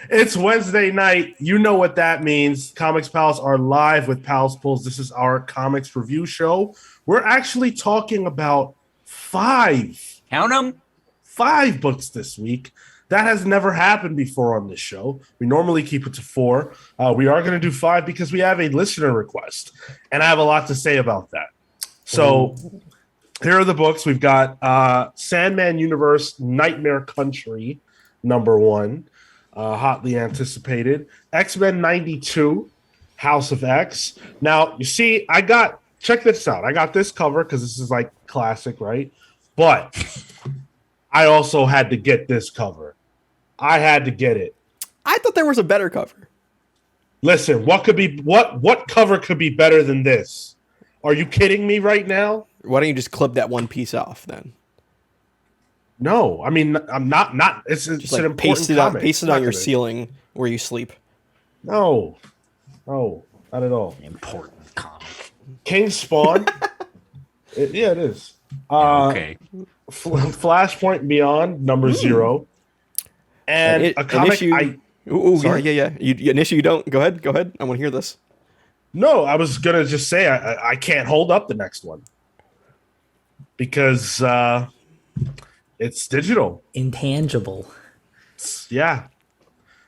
It's Wednesday night. You know what that means. Comics Pals are live with Pals Pulls. This is our comics review show. We're actually talking about Count them. 5 books this week. That has never happened before on this show. We normally keep it to 4. We are going to do 5 because we have a listener request, and I have a lot to say about that. So here are the books. We've got Sandman Universe, Nightmare Country, #1. Hotly anticipated. X-Men 92, House of X. Now, you see, check this out. I got this cover because this is like classic, right? But I also had to get this cover. I had to get it. I thought there was a better cover. Listen, what cover could be better than this? Are you kidding me right now? Why don't you just clip that one piece off then? No, I mean, I'm not. It's Just an like important comic. paste it on your ceiling where you sleep. No, not at all. Important comic. King Spawn. It is. Okay. Flashpoint Beyond, #0. And a comic Yeah. An issue you don't. Go ahead. I want to hear this. No, I was going to just say I can't hold up the next one. Because it's digital. Intangible. Yeah.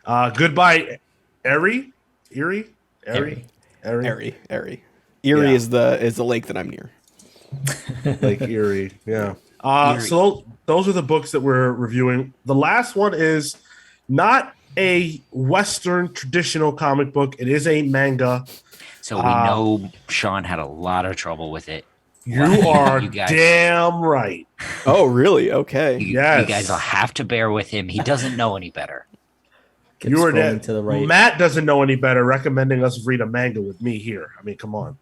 Goodbye, Erie. Erie is the lake that I'm near. Lake Erie. Yeah. So those are the books that we're reviewing. The last one is not a Western traditional comic book. It is a manga. So we know Sean had a lot of trouble with it. You are damn right. Oh, really? Okay. Yes. You guys will have to bear with him. He doesn't know any better. You are dead. To the right. Matt doesn't know any better, recommending us read a manga with me here. I mean, come on.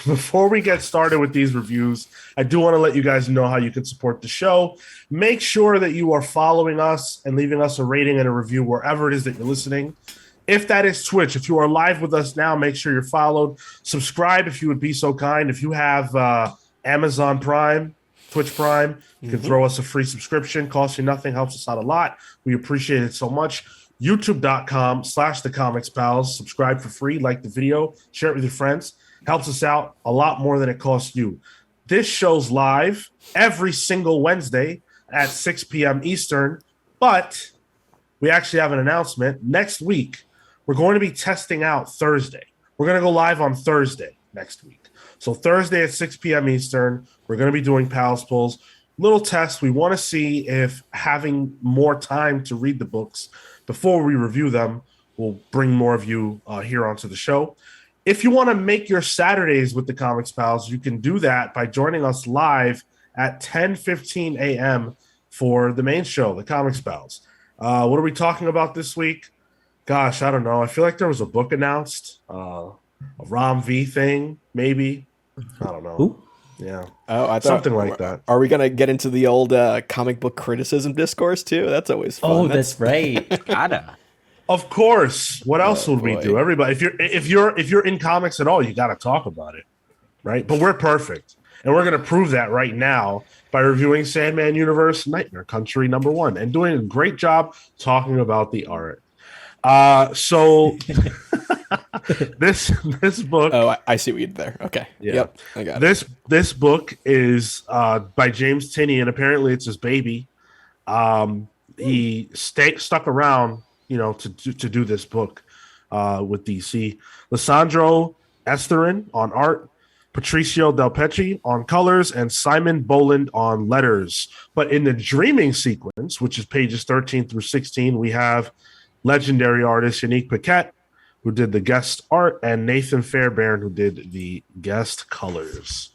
Before we get started with these reviews, I do want to let you guys know how you can support the show. Make sure that you are following us and leaving us a rating and a review wherever it is that you're listening. If that is Twitch, if you are live with us now, make sure you're followed. Subscribe if you would be so kind. If you have Amazon Prime, Twitch Prime, you can throw us a free subscription. Costs you nothing, helps us out a lot. We appreciate it so much. YouTube.com/thecomicspals. Subscribe for free, like the video, share it with your friends. Helps us out a lot more than it costs you. This show's live every single Wednesday at 6 p.m. Eastern, but we actually have an announcement. Next week, we're going to be testing out Thursday. We're going to go live on Thursday next week. So Thursday at 6 p.m. Eastern, we're going to be doing Pals Pulls. Little test. We want to see if having more time to read the books before we review them will bring more of you here onto the show. If you want to make your Saturdays with the Comics Pals, you can do that by joining us live at 10:15 a.m. for the main show, the Comics Pals. What are we talking about this week? Gosh, I don't know. I feel like there was a book announced, a Rom V thing, maybe. I don't know. Ooh. Yeah. Something like that. Are we going to get into the old comic book criticism discourse too? That's always fun. Oh, that's right. Gotta. Of course. What else would we do? Everybody, if you're in comics at all, you got to talk about it, right? But we're perfect, and we're going to prove that right now by reviewing Sandman Universe, Nightmare Country #1, and doing a great job talking about the art. So this book. Oh, I see what you did there. Okay. Yeah. Yep. I got it. This book is by James Tinney, and apparently it's his baby. He stuck around, to do this book with DC. Lissandro Esterin on art, Patricio Del Pecci on colors, and Simon Boland on letters. But in the dreaming sequence, which is pages 13 through 16, we have legendary artist Yannick Paquette, who did the guest art, and Nathan Fairbairn, who did the guest colors.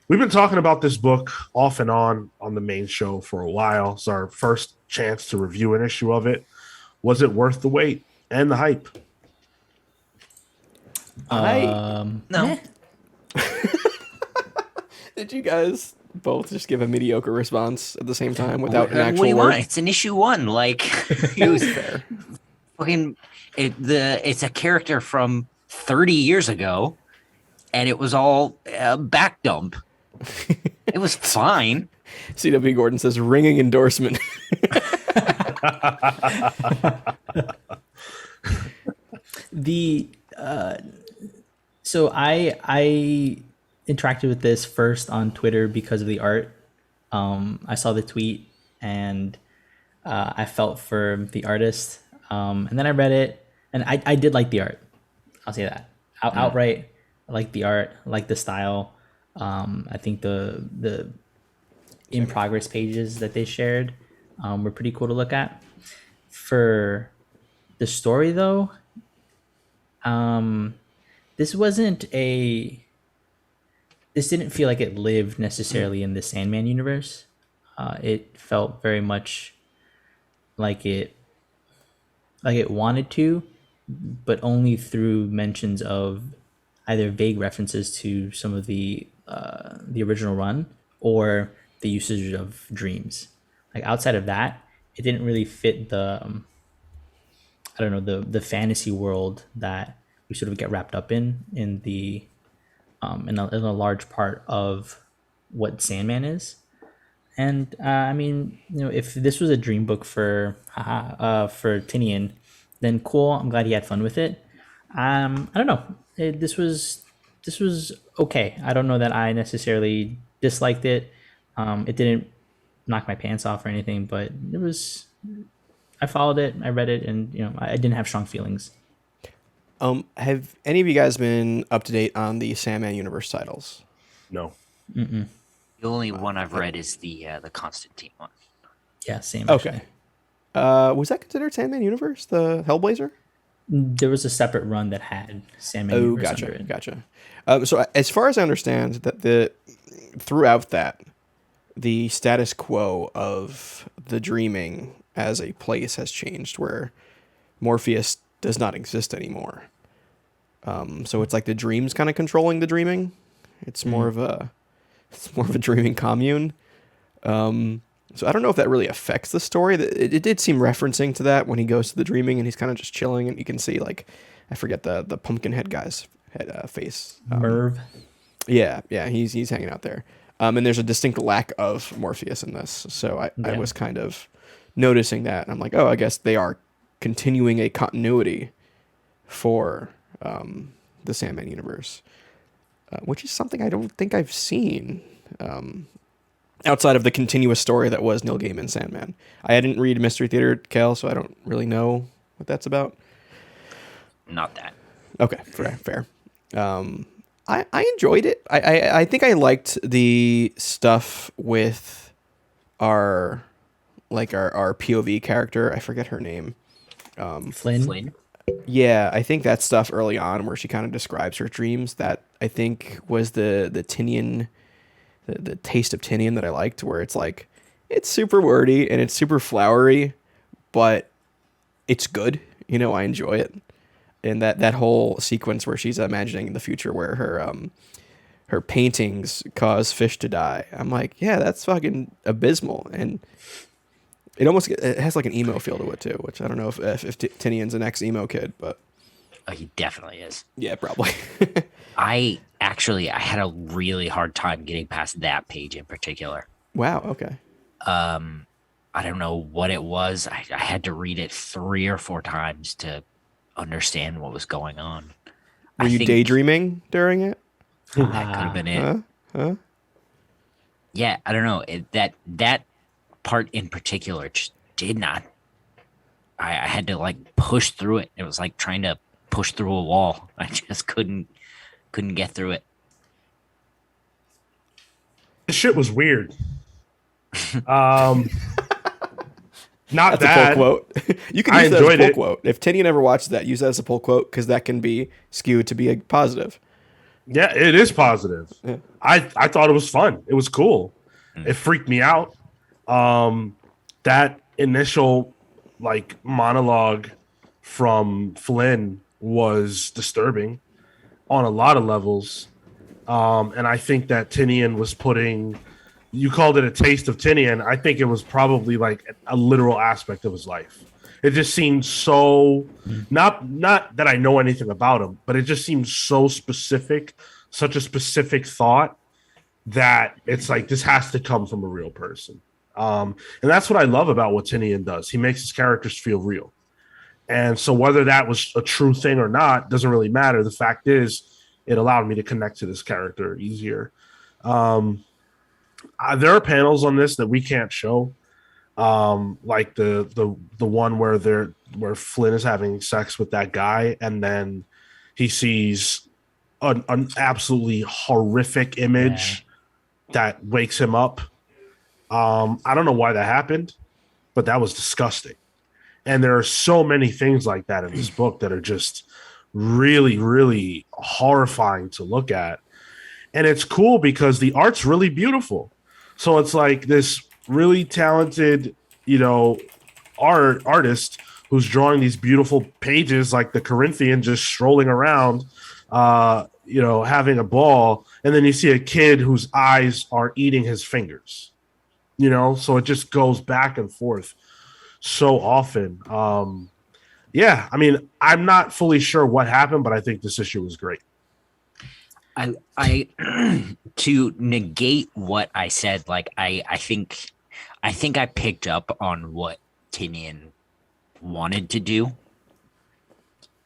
We've been talking about this book off and on the main show for a while. It's our first chance to review an issue of it. Was it worth the wait and the hype? No. Did you guys both just give a mediocre response at the same time without an actual what do you word? want? It's an issue 1. Like, it was fair. Fucking, it's a character from 30 years ago, and it was all back dump. It was fine. CW Gordon says ringing endorsement. The so I interacted with this first on Twitter because of the art. I saw the tweet and I felt for the artist. And then I read it, and I did like the art. I'll say that outright. I like the art, I like the style. I think the in progress pages that they shared were pretty cool to look at. For the story, though, this wasn't a. This didn't feel like it lived necessarily in the Sandman universe. It felt very much like it wanted to, but only through mentions of either vague references to some of the original run or the usage of dreams. Like outside of that, it didn't really fit the I don't know, the fantasy world that we sort of get wrapped up in the in a large part of what Sandman is. And I mean, you know, if this was a dream book for Tinian, then cool. I'm glad he had fun with it. I don't know. This was okay. I don't know that I necessarily disliked it. It didn't knock my pants off or anything, but it was. I followed it. I read it, and you know, I didn't have strong feelings. Have any of you guys been up to date on the Sandman Universe titles? No. The only one I've read is the Constantine one. Yeah, same. Okay. Was that considered Sandman Universe, the Hellblazer? There was a separate run that had Sandman Universe under it. Gotcha. So as far as I understand, that throughout that, the status quo of the dreaming as a place has changed, where Morpheus does not exist anymore. So it's like the dreams kind of controlling the dreaming. It's more of a dreaming commune. So I don't know if that really affects the story. It did seem referencing to that when he goes to the dreaming and he's kind of just chilling, and you can see, like, I forget the pumpkin head guy's face. Merv. Yeah, he's hanging out there. And there's a distinct lack of Morpheus in this. So I was kind of noticing that, and I'm like, oh, I guess they are continuing a continuity for the Sandman universe, which is something I don't think I've seen outside of the continuous story that was Neil Gaiman's Sandman. I didn't read Mystery Theater, Cal, so I don't really know what that's about. Not that. Okay, fair. I enjoyed it. I think I liked the stuff with our POV character. I forget her name. Flynn. Yeah, I think that stuff early on where she kind of describes her dreams, that I think was the Tinian, the taste of Tinian that I liked, where it's like, it's super wordy and it's super flowery, but it's good. You know, I enjoy it. And that whole sequence where she's imagining the future where her paintings cause fish to die. I'm like, yeah, that's fucking abysmal. And it has like an emo feel to it too, which I don't know if Tinian's an ex-emo kid, but He definitely is. Yeah, probably. I had a really hard time getting past that page in particular. Wow. Okay. I don't know what it was. I had to read it 3 or 4 times to understand what was going on. Were you daydreaming during it? That could have been it. Huh? Yeah, I don't know. That part in particular just did not. I had to like push through it. It was like trying to push through a wall. I just couldn't get through it. This shit was weird. Not That's a pull quote. You can use that as a pull quote. If Tinian ever watches that, use that as a pull quote, because that can be skewed to be a positive. Yeah, it is positive. Yeah. I thought it was fun. It was cool. It freaked me out. That initial like monologue from Flynn was disturbing on a lot of levels. And I think that Tinian was putting, you called it a taste of Tinian. I think it was probably like a literal aspect of his life. It just seemed so, not that I know anything about him, but it just seems so specific, such a specific thought that it's like, this has to come from a real person. And that's what I love about what Tinian does. He makes his characters feel real. And so whether that was a true thing or not doesn't really matter. The fact is, it allowed me to connect to this character easier. There are panels on this that we can't show, like the one where Flynn is having sex with that guy, and then he sees an absolutely horrific image that wakes him up. I don't know why that happened, but that was disgusting. And there are so many things like that in this book that are just really, really horrifying to look at. And it's cool because the art's really beautiful. So it's like this really talented, artist who's drawing these beautiful pages like the Corinthian just strolling around, having a ball. And then you see a kid whose eyes are eating his fingers, so it just goes back and forth so often. I'm not fully sure what happened, but I think this issue was great. I to negate what I said, like I think I picked up on what Tinian wanted to do.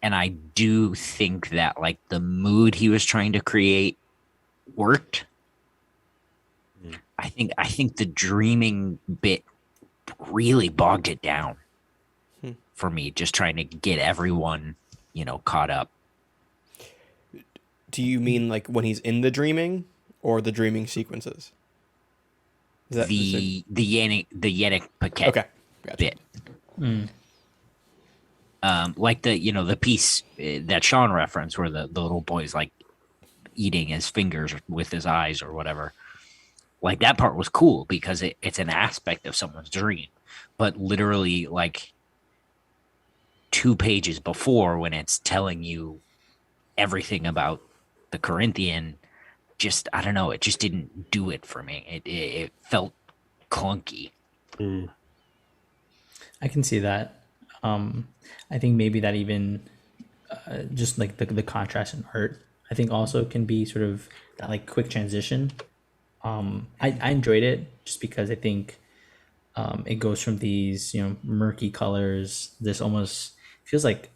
And I do think that like the mood he was trying to create worked. I think the dreaming bit really bogged it down for me, just trying to get everyone, caught up. Do you mean like when he's in the dreaming or the dreaming sequences? Is that the Yannick Paquette gotcha. bit? Like the piece that Sean referenced where the little boy's like eating his fingers with his eyes or whatever. Like that part was cool because it's an aspect of someone's dream, but literally like 2 pages before, when it's telling you everything about the Corinthian, I don't know, it just didn't do it for me. It felt clunky. I can see that. I think maybe that even just like the contrast in art, I think also can be sort of that like quick transition. I enjoyed it just because I think it goes from these murky colors, this almost feels like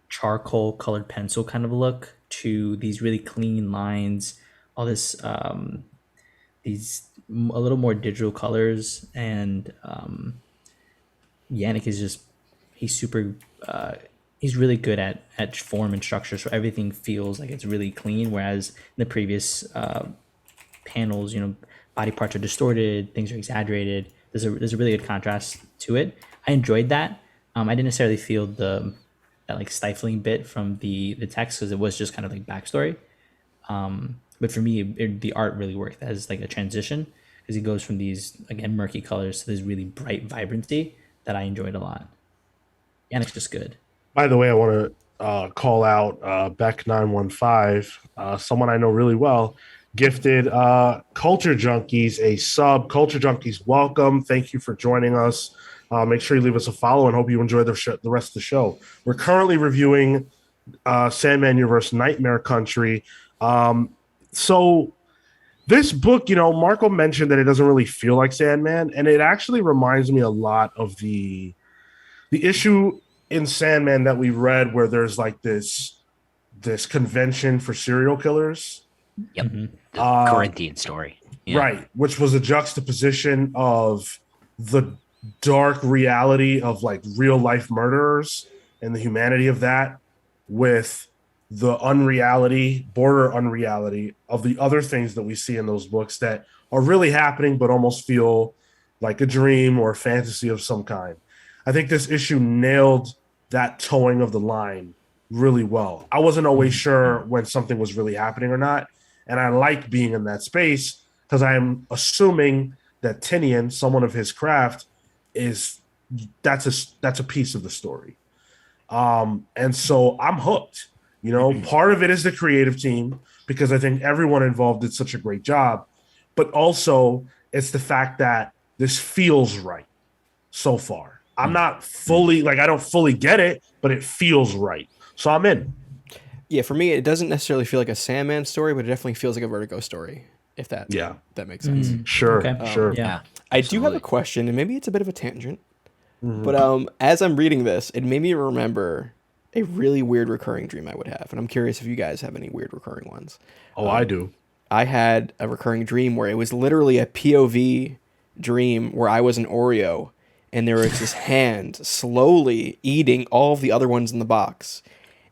charcoal colored pencil kind of look, to these really clean lines, all this these a little more digital colors. And Yannick is just he's really good at form and structure, so everything feels like it's really clean, whereas in the previous panels, body parts are distorted, things are exaggerated. There's a really good contrast to it. I enjoyed that. I didn't necessarily feel that like stifling bit from the text, because it was just kind of like backstory. But for me, the art really worked as like a transition, because it goes from these again murky colors to this really bright vibrancy that I enjoyed a lot. And it's just good. By the way, I want to call out Beck915, someone I know really well, gifted Culture Junkies a sub. Culture Junkies, welcome. Thank you for joining us. Make sure you leave us a follow and hope you enjoy the rest of the show. We're currently reviewing Sandman Universe Nightmare Country. So this book, Marco mentioned that it doesn't really feel like Sandman, and it actually reminds me a lot of the issue in Sandman that we read where there's like this convention for serial killers. Yep. The Corinthian story. Yeah. Right, which was a juxtaposition of the dark reality of like real life murderers and the humanity of that with the border unreality of the other things that we see in those books that are really happening but almost feel like a dream or a fantasy of some kind. I think this issue nailed that towing of the line really well. I wasn't always sure when something was really happening or not, and I like being in that space because I'm assuming that Tinian, someone of his craft, that's a piece of the story. And so I'm hooked. Part of it is the creative team, because I think everyone involved did such a great job, but also it's the fact that this feels right so far. I'm not fully, I don't fully get it, but it feels right. So I'm in. Yeah, for me, it doesn't necessarily feel like a Sandman story, but it definitely feels like a Vertigo story, if that makes sense. Sure, Okay. sure. Yeah. I do have a question, and maybe it's a bit of a tangent. But as I'm reading this, it made me remember a really weird recurring dream I would have, and I'm curious if you guys have any weird recurring ones. Oh, I do. I had a recurring dream where it was literally a POV dream where I was an Oreo, and there was this hand slowly eating all of the other ones in the box.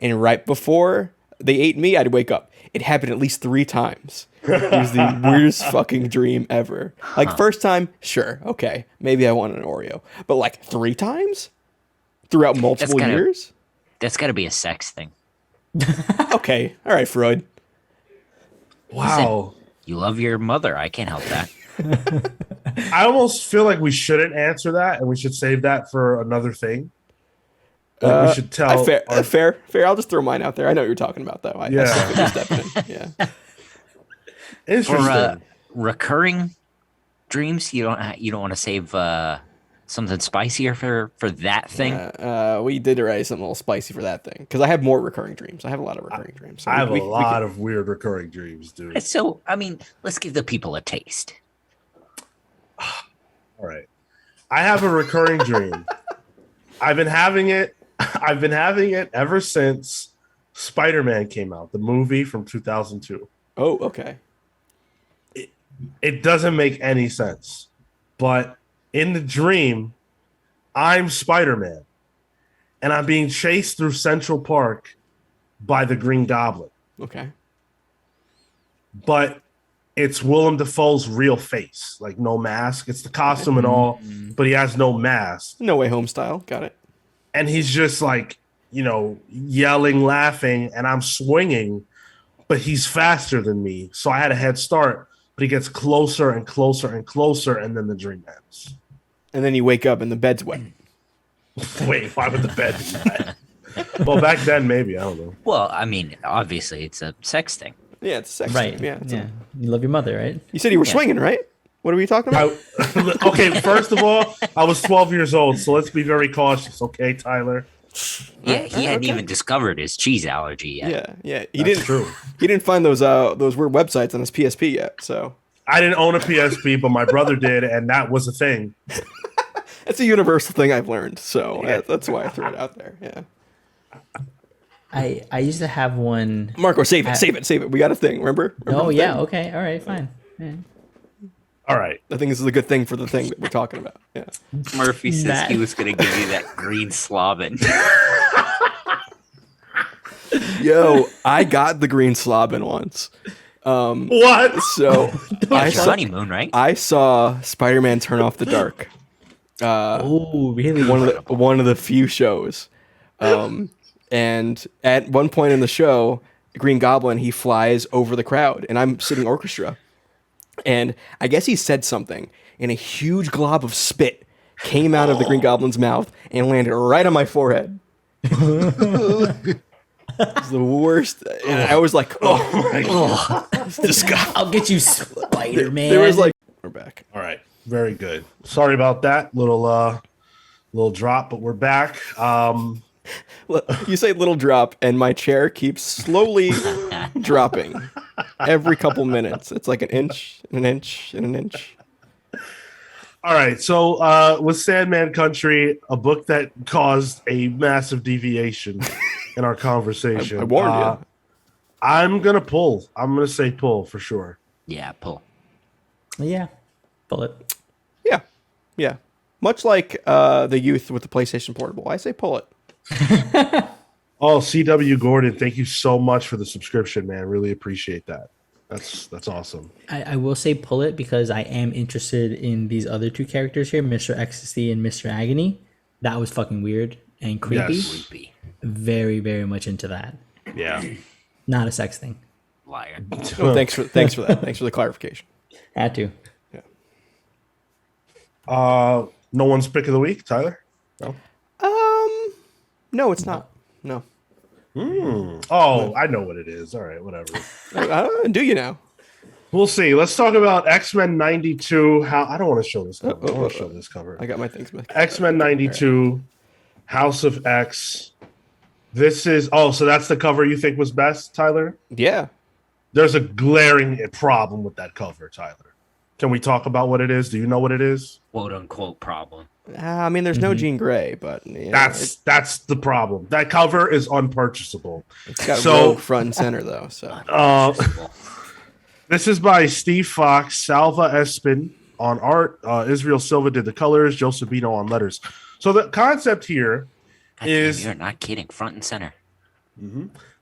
And right before they ate me, I'd wake up. It happened at least 3 times. It was the weirdest fucking dream ever. Like, first time, sure, okay, maybe I want an Oreo. But like 3 times? Throughout multiple years? That's got to be a sex thing. Okay, all right, Freud. Wow. You love your mother. I can't help that. I almost feel like we shouldn't answer that, and we should save that for another thing. Like we should tell. Fair. I'll just throw mine out there. I know what you're talking about, though. I suck at stepping in. Yeah. Interesting. For recurring dreams, you don't want to save something spicier for that thing. We did already something a little spicy for that thing because I have more recurring dreams. I have a lot of recurring dreams. So I have a lot of weird recurring dreams, dude. So I mean, let's give the people a taste. All right. I have a recurring dream. I've been having it ever since Spider-Man came out, the movie from 2002. Oh, okay. It doesn't make any sense. But in the dream, I'm Spider-Man. And I'm being chased through Central Park by the Green Goblin. Okay. But it's Willem Dafoe's real face, like no mask. It's the costume and all, but he has no mask. No Way Home style. Got it. And he's just like, yelling, laughing, and I'm swinging, but he's faster than me. So I had a head start, but he gets closer and closer and closer, and then the dream ends. And then you wake up and the bed's wet. Wait, why would the bed be wet? Well, back then, maybe. I don't know. Well, I mean, obviously, it's a sex thing. Yeah, it's a sex Right. dream. Yeah. You love your mother, right? You said you were swinging, right? What are we talking about? Okay, first of all, I was 12 years old, so let's be very cautious, okay, Tyler? Yeah, he hadn't even discovered his cheese allergy yet. Yeah. That's true. He didn't find those weird websites on his PSP yet. So I didn't own a PSP, but my brother did, and that was a thing. it's a universal thing I've learned. So that's why I threw it out there. Yeah. I used to have one. Marco, save it. We got a thing. Remember Oh the yeah, thing? okay, all right, fine. Yeah. All right. I think this is a good thing for the thing that we're talking about. Yeah. Murphy says he was going to give you that green slobbin. Yo, I got the green slobbin once. What? So It's your honeymoon, right? I saw Spider-Man Turn Off the Dark. Oh, really? One of the few shows. And at one point in the show, Green Goblin, he flies over the crowd, and I'm sitting orchestra. And I guess he said something, and a huge glob of spit came out of the Green Goblin's mouth and landed right on my forehead. It was the worst. And I was like, oh my God. It's disgusting. I'll get you, Spider-Man. There was like, we're back. All right. Very good. Sorry about that little drop, but we're back. You say little drop, and my chair keeps slowly dropping every couple minutes. It's like an inch and an inch and an inch. All right. So with Sandman Country, a book that caused a massive deviation in our conversation. I warned you. I'm going to pull. I'm going to say pull for sure. Yeah, pull. Yeah, bullet. Yeah. Much like the youth with the PlayStation Portable. I say pull it. Oh, CW Gordon, thank you so much for the subscription, man. Really appreciate that. That's awesome. I will say pull it because I am interested in these other 2 characters here, Mr. Ecstasy and Mr. Agony. That was fucking weird and creepy. Yes. Creepy. Very, very much into that. Yeah. Not a sex thing. Liar. Oh, thanks for that. Thanks for the clarification. Had to. No one's pick of the week, Tyler? No. No, it's not. No. Oh, I know what it is. All right, whatever. Do you now? We'll see. Let's talk about X-Men 92. I don't want to show this cover. I want to show this cover. I got my things. X-Men 92, House of X. This is so that's the cover you think was best, Tyler? Yeah. There's a glaring problem with that cover, Tyler. Can we talk about what it is? Do you know what it is? quote unquote problem. I mean, there's no Jean Grey, but That's the problem. That cover is unpurchasable. it's got so- Rogue front and center though. So Unpurchasable. This is by Steve Fox, Salva Espin on art. Israel Silva did the colors, Joe Sabino on letters. So the concept here God damn, is you're not kidding. Front and center.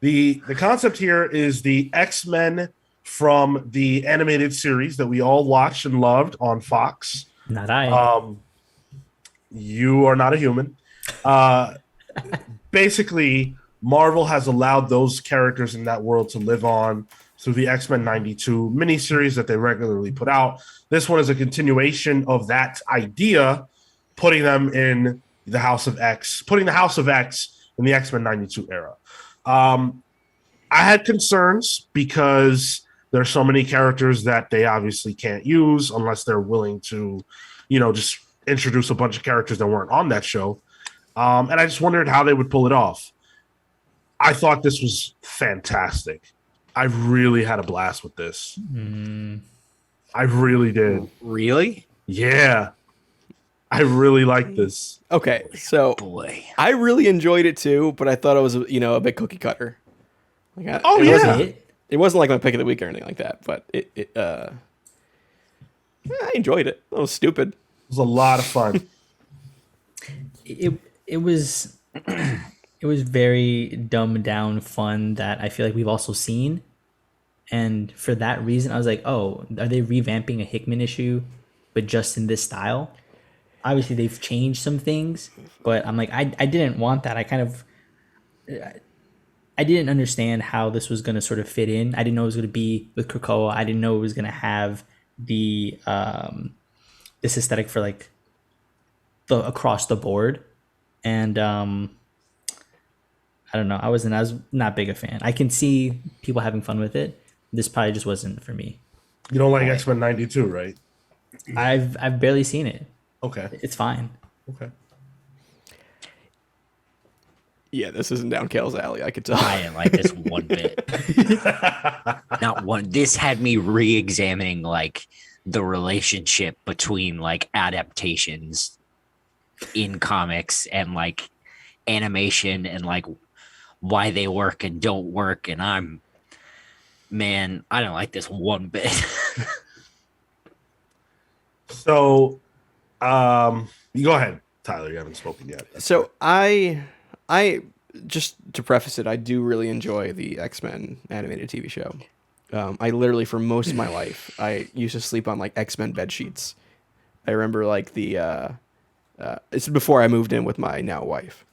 the concept here is the X-Men from the animated series that we all watched and loved on Fox. Not I. You are not a human. Basically, Marvel has allowed those characters in that world to live on through the X-Men 92 miniseries that they regularly put out. This one is a continuation of that idea, putting them in the House of X, putting the House of X in the X-Men 92 era. I had concerns because there are so many characters that they obviously can't use unless they're willing to, just introduce a bunch of characters that weren't on that show. And I just wondered how they would pull it off. I thought this was fantastic. I really had a blast with this. I really did. Really? Yeah. I really liked this. okay, so Boy. I really enjoyed it too, but I thought it was a bit cookie cutter. Like, Oh, it yeah. wasn't, it wasn't like my pick of the week or anything like that, but I enjoyed it. It was stupid. It was a lot of fun. It was it was very dumbed down fun that I feel like we've also seen. And for that reason, I was like, oh, are they revamping a Hickman issue, but just in this style? Obviously, they've changed some things, but I'm like, I didn't want that. I didn't understand how this was going to sort of fit in. I didn't know it was going to be with Krakoa. I didn't know it was going to have the this aesthetic for like the across the board. And I don't know. I was not big a fan. I can see people having fun with it. This probably just wasn't for me. You don't like X-Men 92, right? I've barely seen it. Okay. It's fine. Okay. Yeah, this isn't down Kale's alley. I could tell. I didn't like this one bit. Not one. This had me re-examining like the relationship between like adaptations in comics and like animation and like why they work and don't work. And I don't like this one bit. So, you go ahead, Tyler. You haven't spoken yet. So I just to preface it, I do really enjoy the X-Men animated TV show. I literally, for most of my life, I used to sleep on like X-Men bed sheets. I remember like it's before I moved in with my now wife.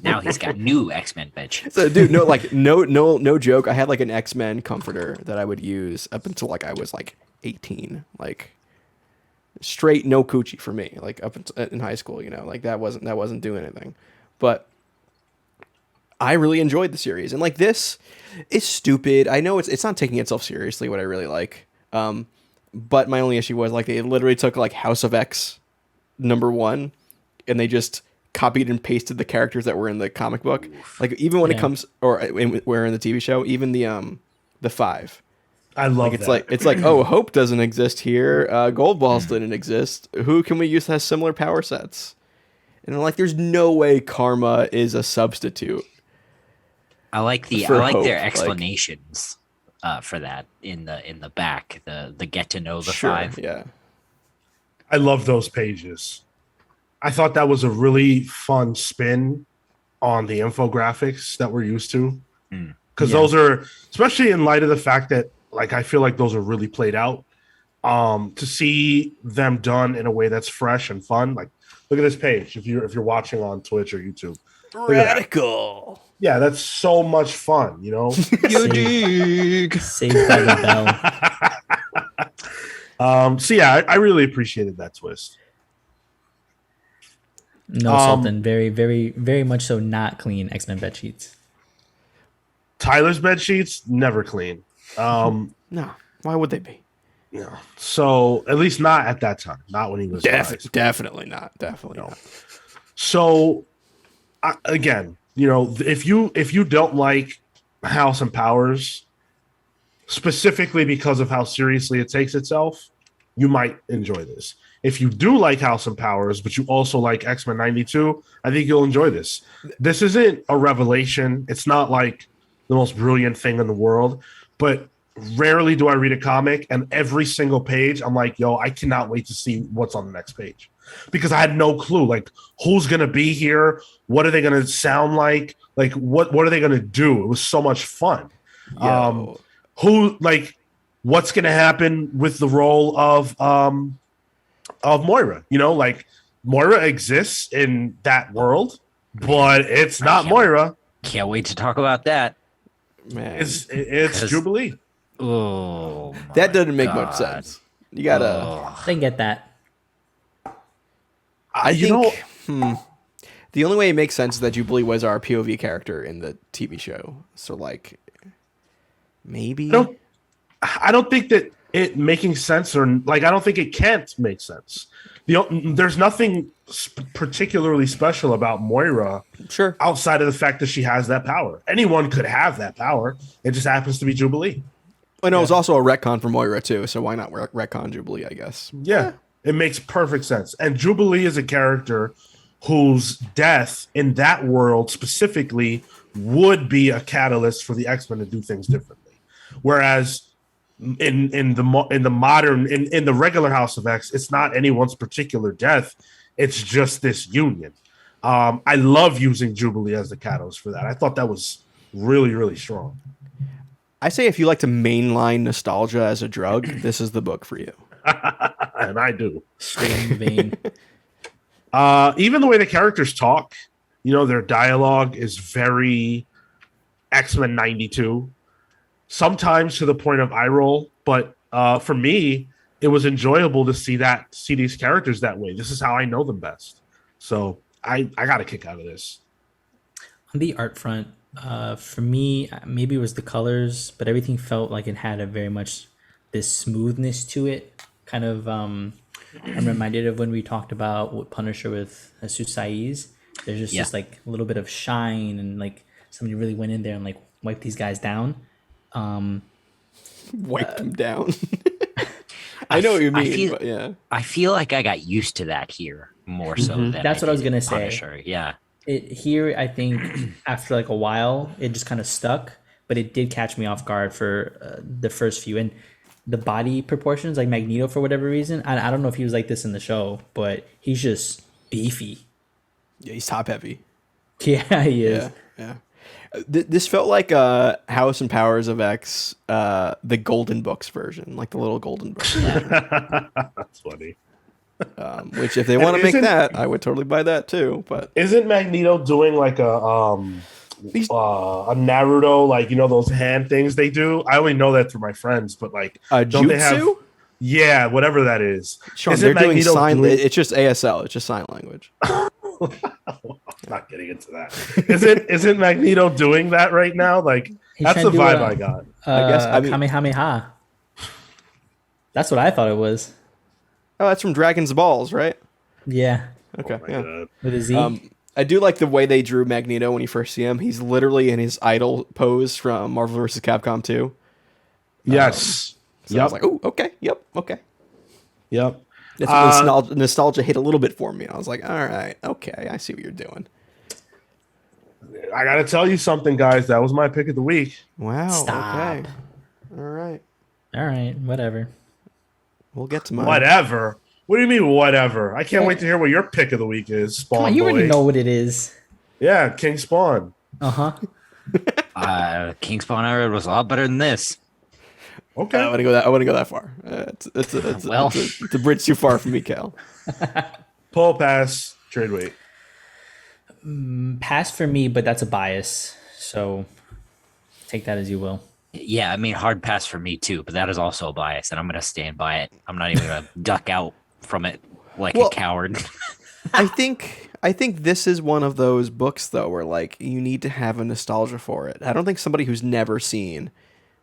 Now he's got new X-Men bench. So, dude, no joke. I had like an X-Men comforter that I would use up until like I was like 18, like straight no coochie for me. Like up in high school, like that wasn't doing anything. But I really enjoyed the series, and like this is stupid. I know it's not taking itself seriously, what I really like. But my only issue was like they literally took like House of X #1, and they just copied and pasted the characters that were in the comic book. Like even when it comes, or were in the TV show, even the 5. I love like it's like oh, Hope doesn't exist here. Gold Balls didn't exist. Who can we use that has similar power sets? And I'm like, there's no way Karma is a substitute. I like Hope, their explanations for that in the back, the get to know the 5. Yeah. I love those pages. I thought that was a really fun spin on the infographics that we're used to. Because those are, especially in light of the fact that, like, I feel like those are really played out. To see them done in a way that's fresh and fun. Like, look at this page if you're watching on Twitch or YouTube. Radical. Yeah, that's so much fun, Saved by the bell. So yeah, I really appreciated that twist. No, Sultan. Very, very, very much so not clean X-Men bed sheets. Tyler's bed sheets never clean. No, why would they be? Yeah. So at least not at that time. Not when he was definitely not. Not. So again, if you don't like House and Powers, specifically because of how seriously it takes itself, you might enjoy this. If you do like House and Powers, but you also like X-Men 92, I think you'll enjoy this. This isn't a revelation. It's not like the most brilliant thing in the world, but rarely do I read a comic and every single page I'm like, yo, I cannot wait to see what's on the next page. Because I had no clue, like, who's going to be here? What are they going to sound like? Like, what are they going to do? It was so much fun. What's going to happen with the role of Moira? You know, like, Moira exists in that world, but it's not Moira. Can't wait to talk about that. Man, it's Jubilee. Oh, that doesn't make much sense. You gotta. I didn't get that. I think the only way it makes sense is that Jubilee was our POV character in the TV show. So, like, maybe. I don't think that it making sense, or like, I don't think it can't make sense. There's nothing particularly special about Moira, sure, outside of the fact that she has that power. Anyone could have that power. It just happens to be Jubilee. I know, it was also a retcon for Moira too, so why not retcon Jubilee, I guess. Yeah, it makes perfect sense. And Jubilee is a character whose death in that world specifically would be a catalyst for the X-Men to do things differently. Whereas in the regular House of X, it's not anyone's particular death. It's just this union. I love using Jubilee as the catalyst for that. I thought that was really, really strong. I say if you like to mainline nostalgia as a drug, this is the book for you. And I do. Stay in the vein. Even the way the characters talk, you know, their dialogue is very X-Men 92. Sometimes to the point of eye roll, but for me, it was enjoyable to see these characters that way. This is how I know them best. So I got a kick out of this. On the art front, for me, maybe it was the colors, but everything felt like it had a very much this smoothness to it. Kind of, I'm reminded of when we talked about Punisher with XCII. There's just this like a little bit of shine, and like somebody really went in there and like wiped these guys down. Wiped them down. I know what you mean, but yeah. I feel like I got used to that here more so than That's what I was gonna say. Punisher. Yeah. Here, I think after like a while, it just kind of stuck, but it did catch me off guard for the first few. And the body proportions, like Magneto, for whatever reason, I don't know if he was like this in the show, but he's just beefy. Yeah, he's top heavy. Yeah, he is. Yeah. This felt like House and Powers of X, the Golden Books version, like the little Golden Books. That's funny. Which, if they want to make that, I would totally buy that too. But isn't Magneto doing like a Naruto, like, you know, those hand things they do? I only know that through my friends, but like, don't they have? Yeah, whatever that is. Sean, they're doing sign. It's just ASL. It's just sign language. I'm not getting into that. Isn't Magneto doing that right now? Like, that's the vibe I got. I guess. I mean, Kamehameha. That's what I thought it was. Oh, that's from Dragon's Balls, right? Yeah. Okay. Yeah. God. With a Z. I do like the way they drew Magneto when you first see him. He's literally in his idol pose from Marvel vs. Capcom 2. Yes. So I was like, oh, okay. Yep. Okay. Yep. That's when nostalgia hit a little bit for me. I was like, all right, okay, I see what you're doing. I got to tell you something, guys. That was my pick of the week. Wow. Stop. Okay. All right. Whatever. We'll get to mine. Whatever. What do you mean, whatever? I can't wait to hear what your pick of the week is, Spawn. Come on, you Boy. already know what it is. Yeah, King Spawn. Uh-huh. King Spawn I read was a lot better than this. Okay. I want to go that far. It's a bridge too far for me, Cal. Pull, pass, trade weight. Pass for me, but that's a bias. So take that as you will. Yeah, I mean, hard pass for me too, but that is also a bias, and I'm going to stand by it. I'm not even going to duck out from it like a coward. I think this is one of those books, though, where like you need to have a nostalgia for it. I don't think somebody who's never seen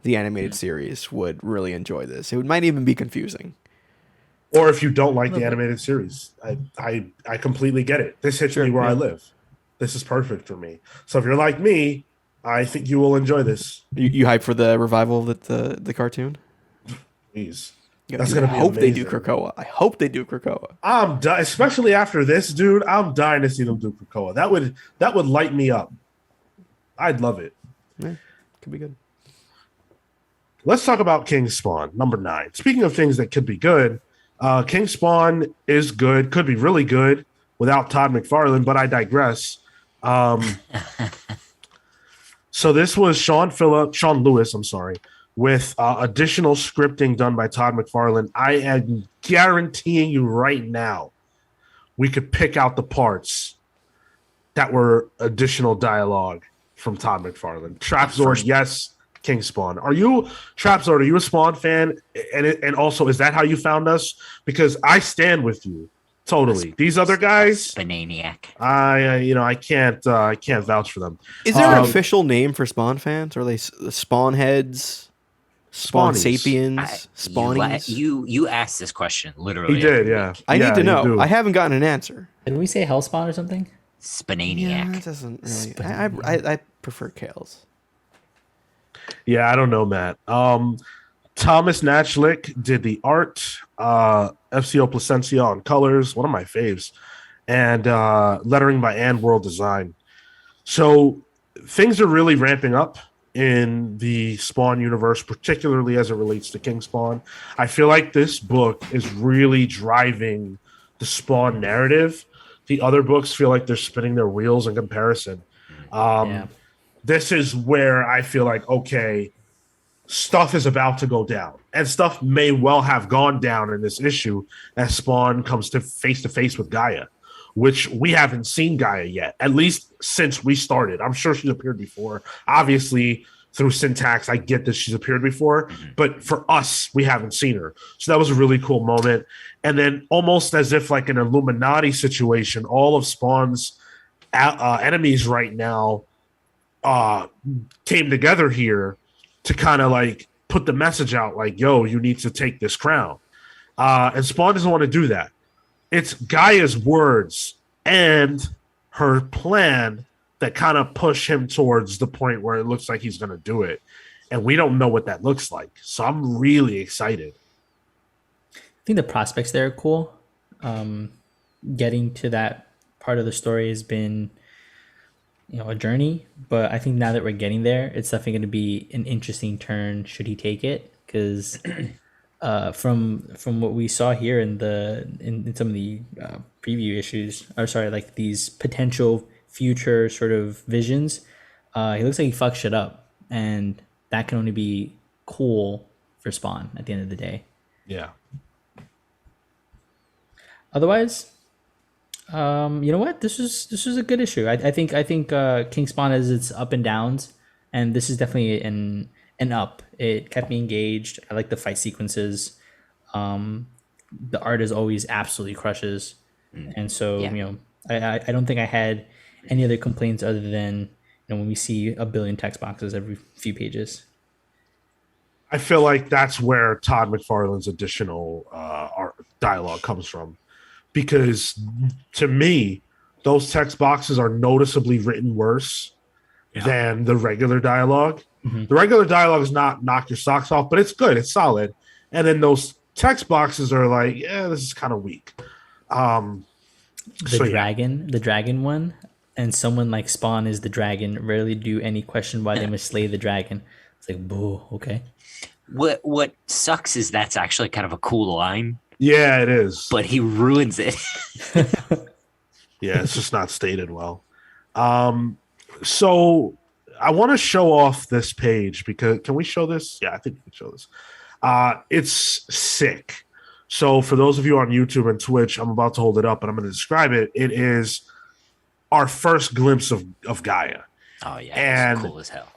the animated series would really enjoy this. It might even be confusing. Or if you don't like the animated series, I completely get it. This hits me where I live. This is perfect for me. So if you're like me, I think you will enjoy this. You hype for the revival of the cartoon? Please. Yeah, That's dude, gonna I be hope they do amazing. Krakoa. I hope they do Krakoa. I'm especially after this, dude. I'm dying to see them do Krakoa. That would light me up. I'd love it. Yeah, could be good. Let's talk about King Spawn, number 9. Speaking of things that could be good, King Spawn is good, could be really good without Todd McFarlane, but I digress. So this was Sean Lewis, I'm sorry, with additional scripting done by Todd McFarlane. I am guaranteeing you right now, we could pick out the parts that were additional dialogue from Todd McFarlane. Trapzord, yes. King Spawn. Are you Trapzord? Are you a Spawn fan? And also, is that how you found us? Because I stand with you totally. These other guys, Bananiac. I can't vouch for them. Is there an official name for Spawn fans? Are they Spawn heads? Spawn Spawnies. sapiens? Spawnies? You asked this question literally. He did, yeah. I need to you know. do. I haven't gotten an answer. Didn't we say Hellspawn or something? Spananiac. Yeah, that doesn't really. I prefer Kales. Yeah, I don't know, Matt. Thomas Natchlick did the art. FCO Placencia on colors, one of my faves, and lettering by And World Design. So things are really ramping up in the Spawn universe, particularly as it relates to King Spawn. I feel like this book is really driving the Spawn narrative. The other books feel like they're spinning their wheels in comparison. Yeah. This is where I feel like, okay, stuff is about to go down. And stuff may well have gone down in this issue as Spawn comes to face with Gaia, which we haven't seen Gaia yet, at least since we started. I'm sure she's appeared before. Obviously, through syntax, I get that she's appeared before, but for us, we haven't seen her. So that was a really cool moment. And then almost as if like an Illuminati situation, all of Spawn's enemies right now came together here to kind of like put the message out like, yo, you need to take this crown. And Spawn doesn't want to do that. It's Gaia's words and her plan that kind of push him towards the point where it looks like he's going to do it. And we don't know what that looks like. So I'm really excited. I think the prospects there are cool. Getting to that part of the story has been, a journey, but I think now that we're getting there, it's definitely going to be an interesting turn should he take it, because from what we saw here in some of the preview issues, or sorry, like these potential future sort of visions, he looks like he fucks shit up, and that can only be cool for Spawn at the end of the day. Yeah. Otherwise, you know what? This is a good issue. I think King Spawn has its up and downs, and this is definitely an up. It kept me engaged. I like the fight sequences. The art is always absolutely crushes, and so I don't think I had any other complaints other than when we see a billion text boxes every few pages. I feel like that's where Todd McFarlane's additional art dialogue comes from. Because to me, those text boxes are noticeably written worse than the regular dialogue. Mm-hmm. The regular dialogue is not knock your socks off, but it's good. It's solid. And then those text boxes are like, yeah, this is kind of weak. The dragon one, and someone like Spawn is the dragon. Rarely do any question why they must slay the dragon. It's like, boo, okay. What sucks is that's actually kind of a cool line. Yeah, it is. But he ruins it. Yeah, it's just not stated well. So I want to show off this page because can we show this? Yeah, I think we can show this. It's sick. So for those of you on YouTube and Twitch, I'm about to hold it up and I'm going to describe it. It is our first glimpse of Gaia. Oh, yeah. And it's cool as hell.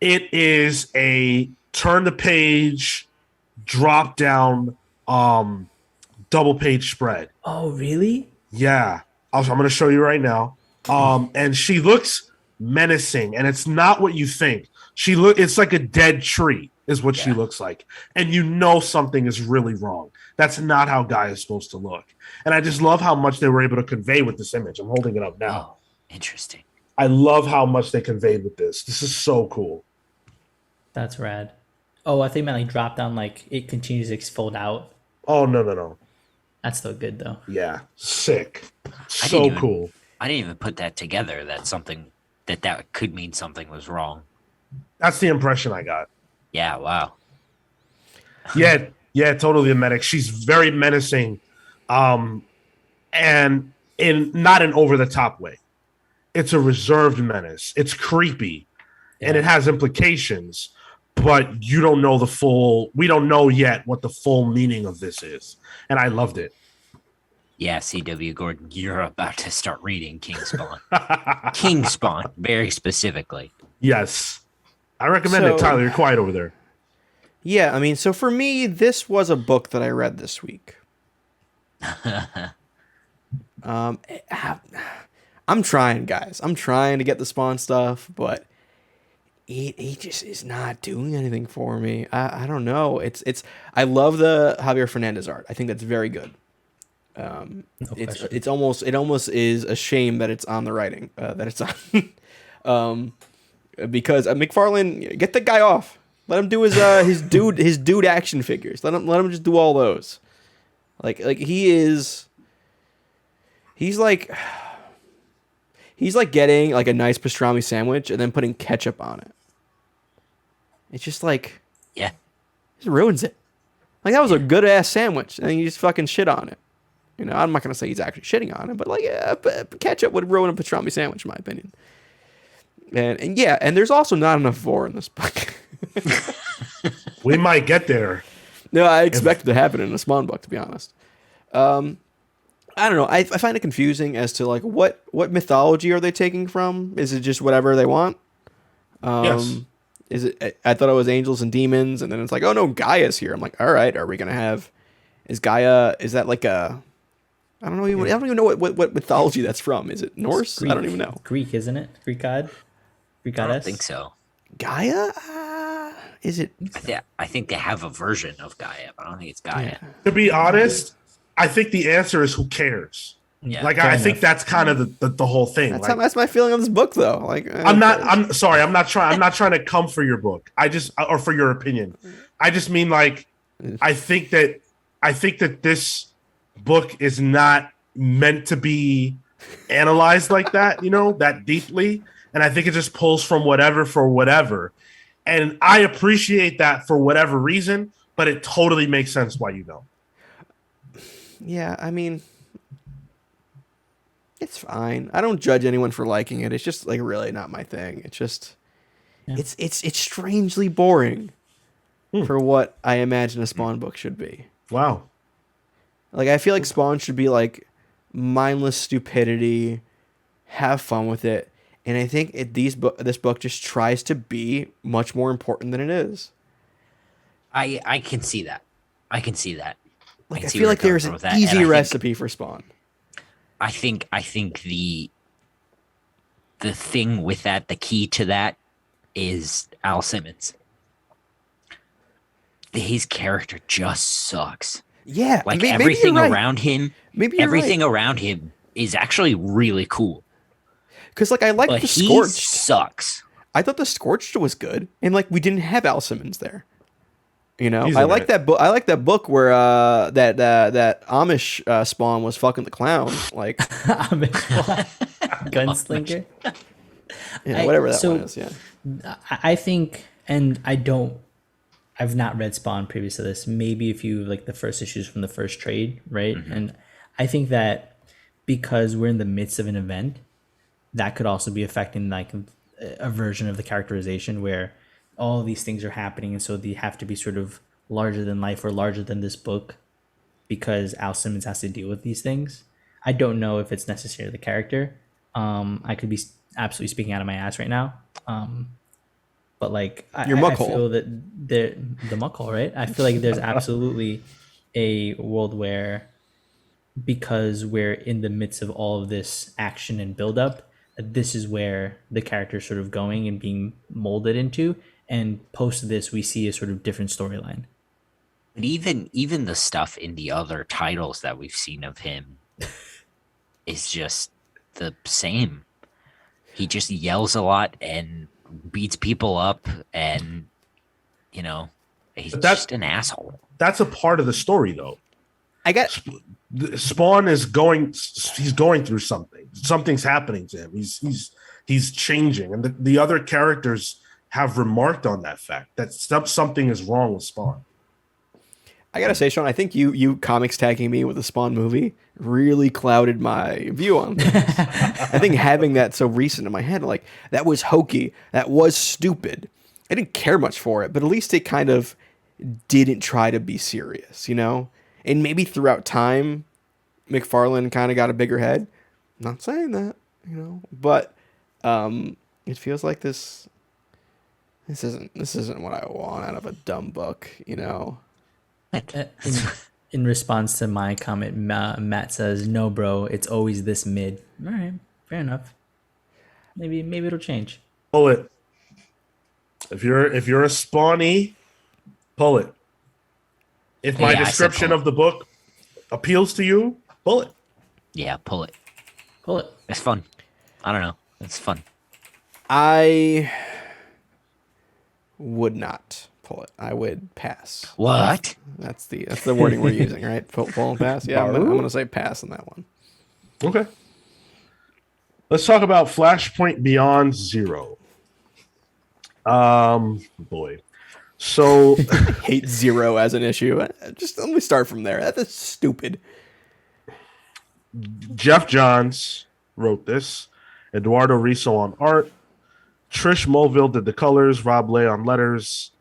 It is a turn the page, drop down double page spread. Oh, really? Yeah. I'm going to show you right now. And she looks menacing, and it's not what you think. It's like a dead tree is what she looks like. And something is really wrong. That's not how Gaia is supposed to look. And I just love how much they were able to convey with this image. I'm holding it up now. Oh, interesting. I love how much they conveyed with this. This is so cool. That's rad. Oh, I think man, like drop down, like it continues to fold out. Oh no. That's still good though. Yeah, sick. I didn't So even- cool. I didn't even put that together. That could mean something was wrong. That's the impression I got. Yeah. Wow. Yeah, totally a medic. She's very menacing, and in not an over the top way. It's a reserved menace. It's creepy, and it has implications, but you don't know the full. We don't know yet what the full meaning of this is, and I loved it. Yeah, C.W. Gordon, you're about to start reading Kingspawn. Kingspawn, very specifically. Yes, I recommend it. So- Tyler, you're quiet over there. Yeah, I mean, so for me, this was a book that I read this week. I'm trying, guys. I'm trying to get the Spawn stuff, but it just is not doing anything for me. I don't know. I love the Javier Fernandez art. I think that's very good. It almost is a shame that it's on the writing that it's on, because McFarlane, get the guy off. Let him do his dude action figures. Let him just do all those. Like he's like getting like a nice pastrami sandwich and then putting ketchup on it. It's just like, Yeah. it just ruins it. Like that was a good ass sandwich, and you just fucking shit on it. You know, I'm not gonna say he's actually shitting on it, but like, ketchup would ruin a pastrami sandwich, in my opinion. And yeah, and there's also not enough vor in this book. We might get there. No, I expect it to happen in a Spawn book, to be honest. I don't know. I find it confusing as to like what mythology are they taking from? Is it just whatever they want? Yes. Is it? I thought it was angels and demons, and then it's like, oh no, Gaia's here. I'm like, all right, are we gonna have? Is Gaia? Is that like a? I don't know. I don't even know what mythology that's from. Is it Norse? I don't even know. Greek, isn't it? Greek god. Greek I don't goddess. think so. Gaia? Is it? I think they have a version of Gaia, but I don't think it's Gaia. To be honest, I think the answer is who cares. Yeah. Like fair I think enough. that's kind of the whole thing. That's my feeling on this book, though. Like, I'm sorry. I'm not trying to come for your book. Or for your opinion. I just mean like, I think that this book is not meant to be analyzed like that, that deeply. And I think it just pulls from whatever for whatever. And I appreciate that for whatever reason, but it totally makes sense why you don't. Yeah, I mean, it's fine. I don't judge anyone for liking it. It's just like really not my thing. It's just, it's strangely boring for what I imagine a Spawn book should be. Wow. Like I feel like Spawn should be like mindless stupidity, have fun with it, and I think this book just tries to be much more important than it is. I can see that. I can see that. Like I can see feel where like you're there's coming an from with that, and I easy think- recipe for Spawn. I think the thing with that, the key to that, is Al Simmons. His character just sucks. Yeah, Like maybe everything you're right. around him, Maybe you're everything right. around him is actually really cool. Because like I like But the he Scorched. sucks. I thought the Scorched was good, and like we didn't have Al Simmons there. You know, He's I all like right. that book. I like that book where that Amish Spawn was fucking the clown, like Gunslinger. whatever that so- one is. Yeah, I think, and I've not read Spawn previous to this. Maybe if you like the first issues from the first trade, right? And I think that because we're in the midst of an event, that could also be affecting like a version of the characterization where all of these things are happening, and so they have to be sort of larger than life or larger than this book because Al Simmons has to deal with these things. I don't know if it's necessarily the character. I could be absolutely speaking out of my ass right now. But like Your I muckhole. feel that the muckhole, right? I feel like there's absolutely a world where, because we're in the midst of all of this action and buildup, this is where the character's sort of going and being molded into. And post this, we see a sort of different storyline. But even the stuff in the other titles that we've seen of him is just the same. He just yells a lot and beats people up, and you know, he's But that's just an asshole. that's a part of the story, though. I got Spawn is he's going through something. Something's happening to him. He's changing, and the other characters have remarked on that fact that something is wrong with Spawn. I gotta say, Sean, I think you comics tagging me with the Spawn movie really clouded my view on things. I think having that so recent in my head, like, that was hokey, that was stupid. I didn't care much for it, but at least it kind of didn't try to be serious, you know? And maybe throughout time, McFarlane kind of got a bigger head. I'm not saying that, you know, but it feels like this isn't what I want out of a dumb book, you know? In response to my comment, Matt says, "No, bro, it's always this mid." All right, fair enough. Maybe it'll change. Pull it. If you're a Spawny, pull it. If my Yeah, I said description pull of the book appeals to you, pull it. Yeah, pull it. Pull it. It's fun. I don't know. It's fun. I would not pull it. I would pass. What? That's the wording we're using, right? Pull and pass. Yeah, I'm gonna say pass on that one. Okay. Let's talk about Flashpoint Beyond Zero. Boy. So Hate zero as an issue. Just let me start from there. That is stupid. Jeff Johns wrote this. Eduardo Riso on art. Trish Mulville did the colors. Rob Lay on letters.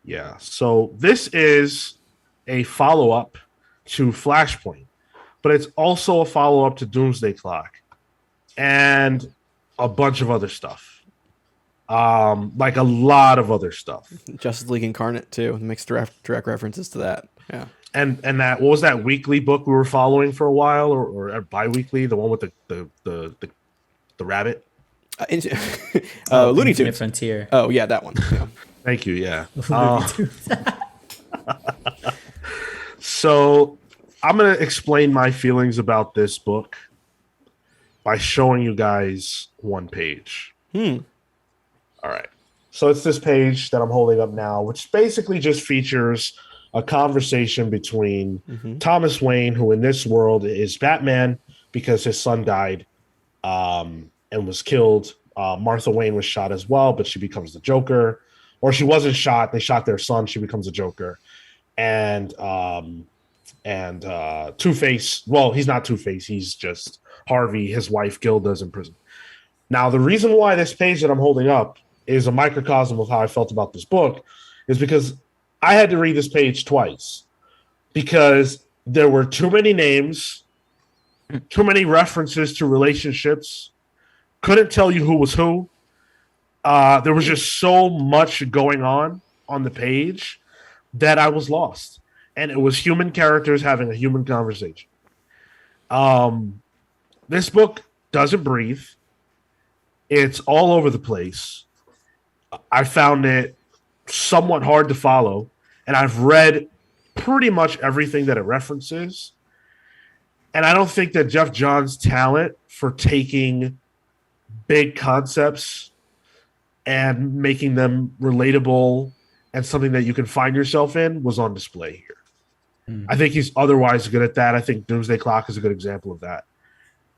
Yeah. So this is a follow-up to Flashpoint, but it's also a follow-up to Doomsday Clock and a bunch of other stuff. Like a lot of other stuff. Justice League Incarnate too makes direct references to that. Yeah. And that, what was that weekly book we were following for a while, or bi-weekly, the one with the rabbit? Looney Infinite Tunes. Frontier. Oh yeah, that one. Yeah. Thank you. Yeah. Looney Tunes. So I'm going to explain my feelings about this book by showing you guys one page. All right. So it's this page that I'm holding up now, which basically just features a conversation between Thomas Wayne, who in this world is Batman because his son died and was killed. Martha Wayne was shot as well, but she becomes the Joker. Or she wasn't shot. They shot their son. She becomes a Joker. And Two-Face, well, he's not Two-Face. He's just Harvey. His wife, Gilda's in prison. Now, the reason why this page that I'm holding up is a microcosm of how I felt about this book is because I had to read this page twice because there were too many names, too many references to relationships, couldn't tell you who was who. There was just so much going on the page that I was lost. And it was human characters having a human conversation. This book doesn't breathe. It's all over the place. I found it somewhat hard to follow, and I've read pretty much everything that it references. And I don't think that Jeff Johns' talent for taking big concepts and making them relatable and something that you can find yourself in was on display here. I think he's otherwise good at that. I think Doomsday Clock is a good example of that.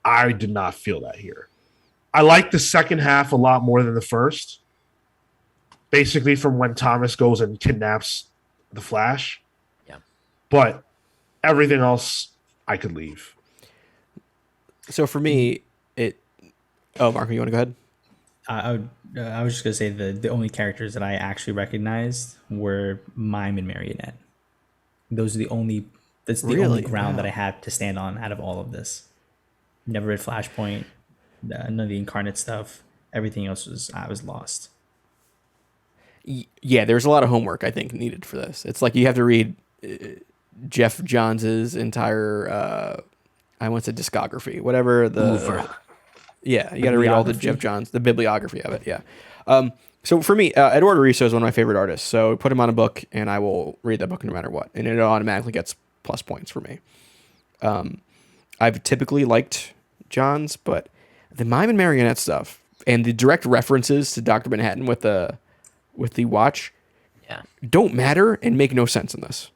I did not feel that here. I like the second half a lot more than the first. Basically from when Thomas goes and kidnaps the Flash. Yeah. But everything else I could leave. So for me, Marco, you want to go ahead? I was just gonna say the only characters that I actually recognized were Mime and Marionette. Those are the only. That's the only ground that I had to stand on out of all of this. Never read Flashpoint, none of the Incarnate stuff. Everything else I was lost. Yeah, there's a lot of homework I think needed for this. It's like you have to read Jeff Johns' entire I want to say discography, whatever the yeah, you got to read all the Jeff Johns, the bibliography of it. Yeah. So for me, Eduardo Riso is one of my favorite artists. So put him on a book, and I will read that book no matter what, and it automatically gets plus points for me. I've typically liked Johns, but the mime and marionette stuff and the direct references to Dr. Manhattan with the watch Yeah. don't matter and make no sense in this.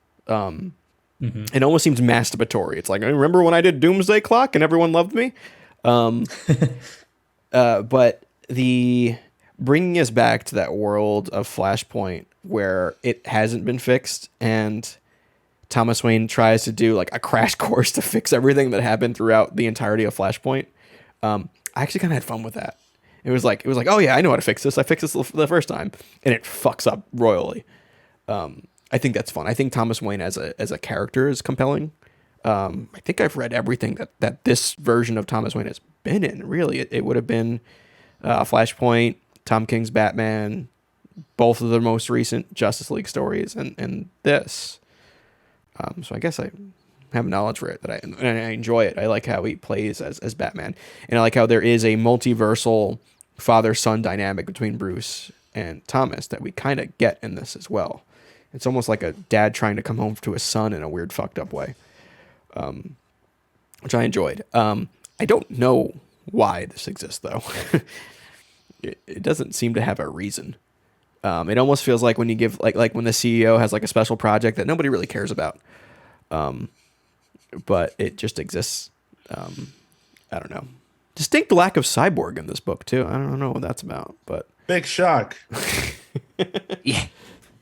It almost seems masturbatory. It's like, I remember when I did Doomsday Clock and everyone loved me. But the bringing us back to that world of Flashpoint where it hasn't been fixed and Thomas Wayne tries to do like a crash course to fix everything that happened throughout the entirety of Flashpoint. I actually kind of had fun with that. It was like, oh yeah, I know how to fix this. I fixed this the first time, and it fucks up royally. I think that's fun. I think Thomas Wayne as a character is compelling. I think I've read everything that this version of Thomas Wayne has been in. Really, it would have been Flashpoint, Tom King's Batman, both of the most recent Justice League stories, and this. So I guess I have knowledge for it and I enjoy it. I like how he plays as Batman, and I like how there is a multiversal father-son dynamic between Bruce and Thomas that we kind of get in this as well. It's almost like a dad trying to come home to his son in a weird fucked up way, which I enjoyed. I don't know why this exists though. It doesn't seem to have a reason. It almost feels like when you give like when the CEO has like a special project that nobody really cares about. But it just exists. I don't know. Distinct lack of Cyborg in this book too. I don't know what that's about, but Big shock. Yeah.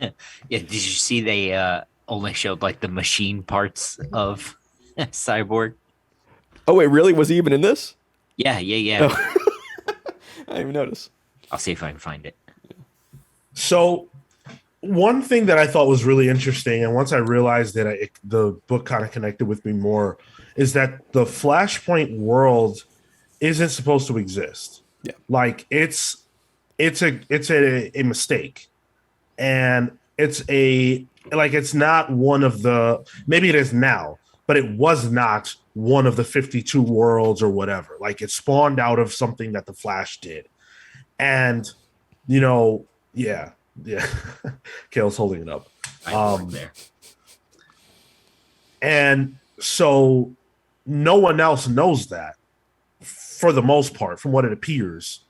Yeah. Did you see they only showed like the machine parts of Cyborg? oh wait, really? Was he even in this? Yeah. I didn't even notice. I'll see if I can find it. So, one thing that I thought was really interesting, and once I realized that the book kind of connected with me more, is that the Flashpoint world isn't supposed to exist. Yeah, like it's a mistake, and it's not one of the, maybe it is now, but it was not one of the 52 worlds or whatever. Like it spawned out of something that the Flash did, and yeah. Kale's holding it up. There. And so no one else knows that for the most part, from what it appears,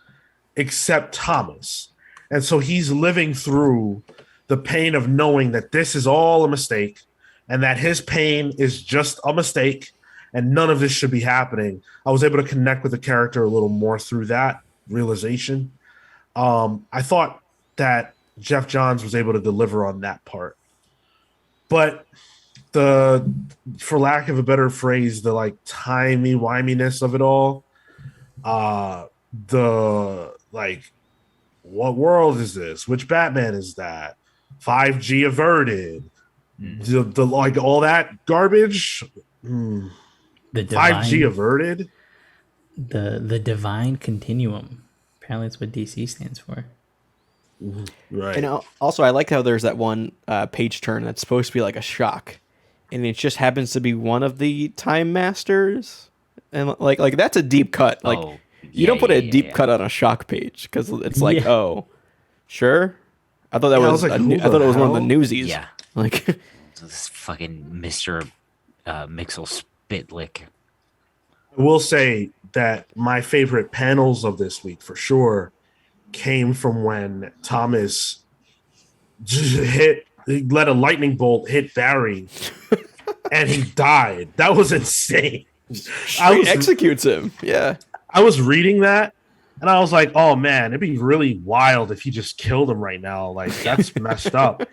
except Thomas. And so he's living through the pain of knowing that this is all a mistake and that his pain is just a mistake and none of this should be happening. I was able to connect with the character a little more through that realization. I thought that Jeff Johns was able to deliver on that part. But for lack of a better phrase, the like timey-wiminess of it all, the like, what world is this? Which Batman is that? 5G averted. The like all that garbage. The 5G averted. The divine continuum. Apparently, that's what DC stands for. Right. And also, I like how there's that one page turn that's supposed to be like a shock, and it just happens to be one of the Time Masters, and like that's a deep cut. Like you don't put a deep cut on a shock page because it's like, oh, sure. I thought that was. I thought it was one of the newsies. Yeah. Like this fucking Mr. Mixel Spitlick. I will say that my favorite panels of this week for sure came from when Thomas he let a lightning bolt hit Barry and he died. That was insane. Executes him. Yeah. I was reading that and I was like, oh man, it'd be really wild if he just killed him right now. Like that's messed up.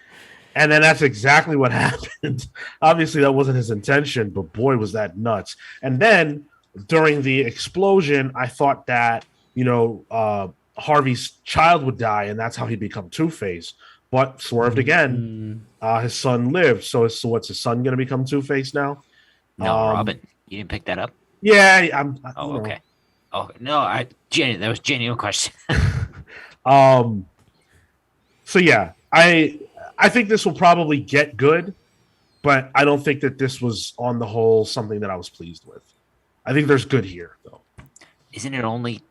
And then that's exactly what happened. Obviously that wasn't his intention, but boy, was that nuts. And then during the explosion, I thought that, Harvey's child would die, and that's how he'd become Two-Face. But swerved again. His son lived. So what's his son going to become Two-Face now? No, Robin. You didn't pick that up? Yeah. Okay. Oh, no. That was a genuine question. So, yeah. I think this will probably get good, but I don't think that this was, on the whole, something that I was pleased with. I think there's good here, though. Isn't it only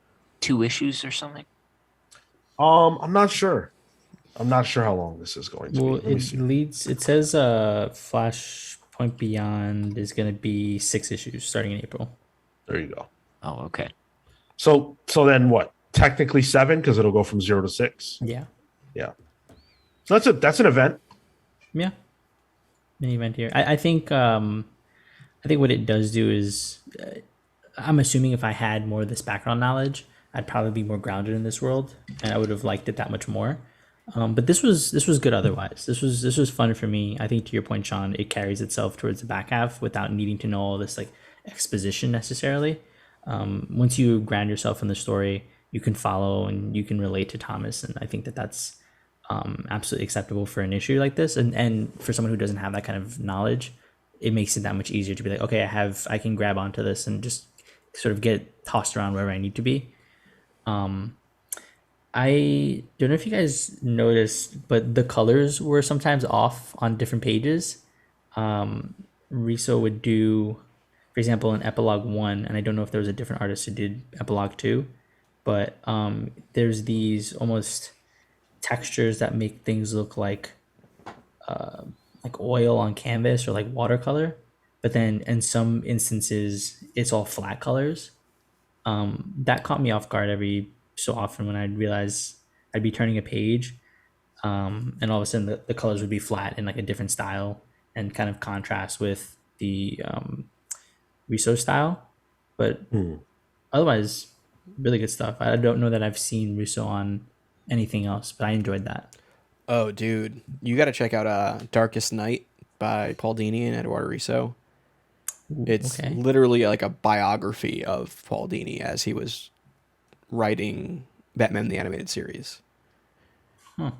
2 issues or something? I'm not sure. I'm not sure how long this is going to Well, be. it says Flashpoint Beyond is going to be 6 issues starting in April. There you go. Oh, okay. So then what? Technically 7 because it'll go from 0 to 6. Yeah. Yeah. So that's an event. Yeah. Mini event here. I think what it does do is I'm assuming if I had more of this background knowledge, I'd probably be more grounded in this world, and I would have liked it that much more. But this was good otherwise. This was fun for me. I think to your point, Sean, it carries itself towards the back half without needing to know all this like exposition necessarily. Once you ground yourself in the story, you can follow and you can relate to Thomas, and I think that's absolutely acceptable for an issue like this, and for someone who doesn't have that kind of knowledge, it makes it that much easier to be like, okay, I can grab onto this and just sort of get tossed around wherever I need to be. I don't know if you guys noticed, but the colors were sometimes off on different pages. Riso would do, for example, in epilogue 1, and I don't know if there was a different artist who did epilogue 2, but there's these almost textures that make things look like oil on canvas or like watercolor, but then in some instances it's all flat colors. That caught me off guard every so often when I'd realize I'd be turning a page, and all of a sudden the colors would be flat in like a different style and kind of contrast with the Riso style. But otherwise, really good stuff. I don't know that I've seen Riso on anything else, but I enjoyed that. Oh, dude, you got to check out Darkest Night by Paul Dini and Eduardo Riso. It's literally like a biography of Paul Dini as he was writing Batman the Animated Series.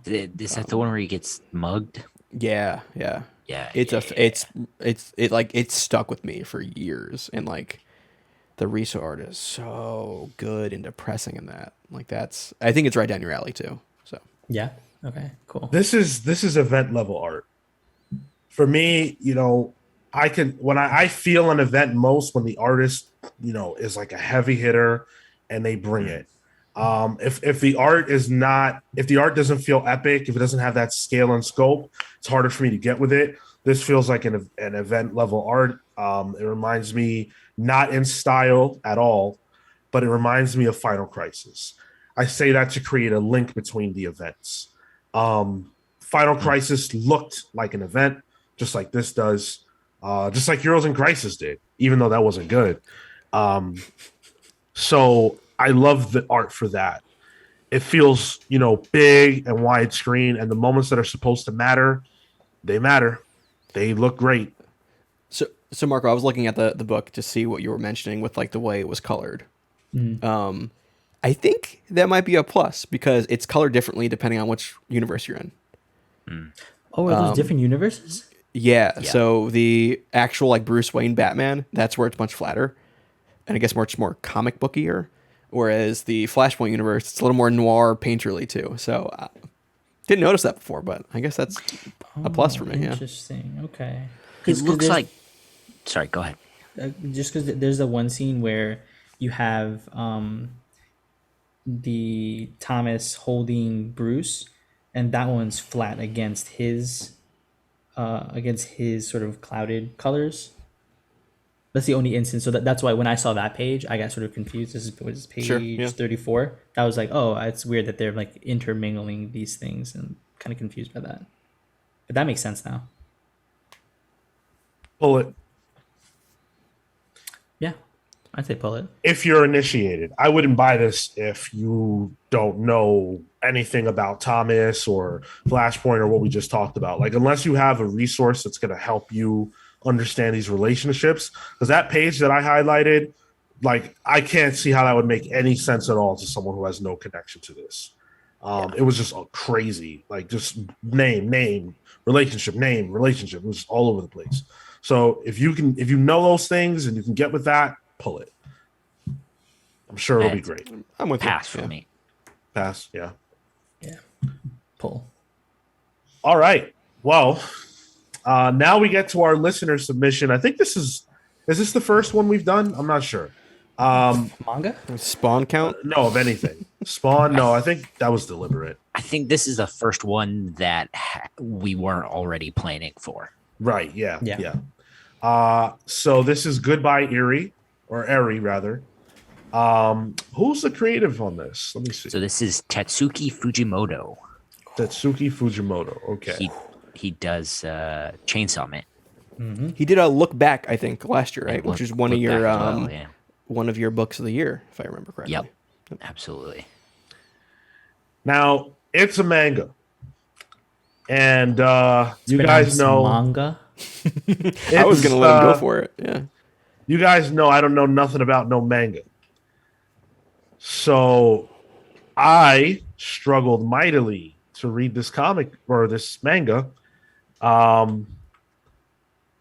Is that the one where he gets mugged? Yeah. It's stuck with me for years, and like the Riso art is so good and depressing in that. Like I think it's right down your alley too. So yeah. Okay, cool. This is event level art. For me, I feel an event most when the artist, is like a heavy hitter and they bring it. If the art doesn't feel epic, if it doesn't have that scale and scope, it's harder for me to get with it. This feels like an event level art. It reminds me, not in style at all, but it reminds me of Final Crisis. I say that to create a link between the events. Final Crisis looked like an event, just like this does, just like Heroes in Crisis did, even though that wasn't good. So I love the art for that. It feels, big and widescreen, and the moments that are supposed to matter, they matter. They look great. So Marco, I was looking at the book to see what you were mentioning with like the way it was colored. Mm-hmm. I think that might be a plus because it's colored differently depending on which universe you're in. Oh, are those different universes? Yeah. So the actual like Bruce Wayne Batman, that's where it's much flatter, and I guess much more comic bookier. Whereas the Flashpoint universe, it's a little more noir painterly too. So didn't notice that before, but I guess that's a plus for me. Interesting. Okay. It looks like. Sorry, go ahead. Just because there's the one scene where you have the Thomas holding Bruce, and that one's flat against his sort of clouded colors. That's the only instance. So that's why when I saw that page, I got sort of confused. This was page 34. That was like, oh, it's weird that they're like intermingling these things, and kind of confused by that. But that makes sense now. Pull it. Yeah, I'd say pull it. If you're initiated, I wouldn't buy this if you don't know anything about Thomas or Flashpoint or what we just talked about. Like, unless you have a resource that's going to help you understand these relationships, because that page that I highlighted, like, I can't see how that would make any sense at all to someone who has no connection to this. It was just crazy, like just name, relationship. It was all over the place. So if you know those things and you can get with that, pull it. I'm sure it'll be great. I'm with Pass you. for me. Pass, yeah. Yeah, pull. All right. Well, now we get to our listener submission. I think is this the first one we've done? I'm not sure. Manga? Spawn count? No, of anything. Spawn? No, I think that was deliberate. I think this is the first one that we weren't already planning for. Right. Yeah. So this is Goodbye Erie, or Eri rather. Who's the creative on this? Let me see. So this is Tatsuki Fujimoto. Tatsuki Fujimoto. Okay. He does Chainsaw Man. He did a Look Back, I think, last year, right? And Which is Look one of your Back as well, yeah. one of your books of the year, if I remember correctly. Yep. Absolutely. Now it's a manga, and you guys Pronounced know manga. I was gonna let him go uh, for it. Yeah. You guys know I don't know nothing about no manga, so I struggled mightily to read this comic or this manga.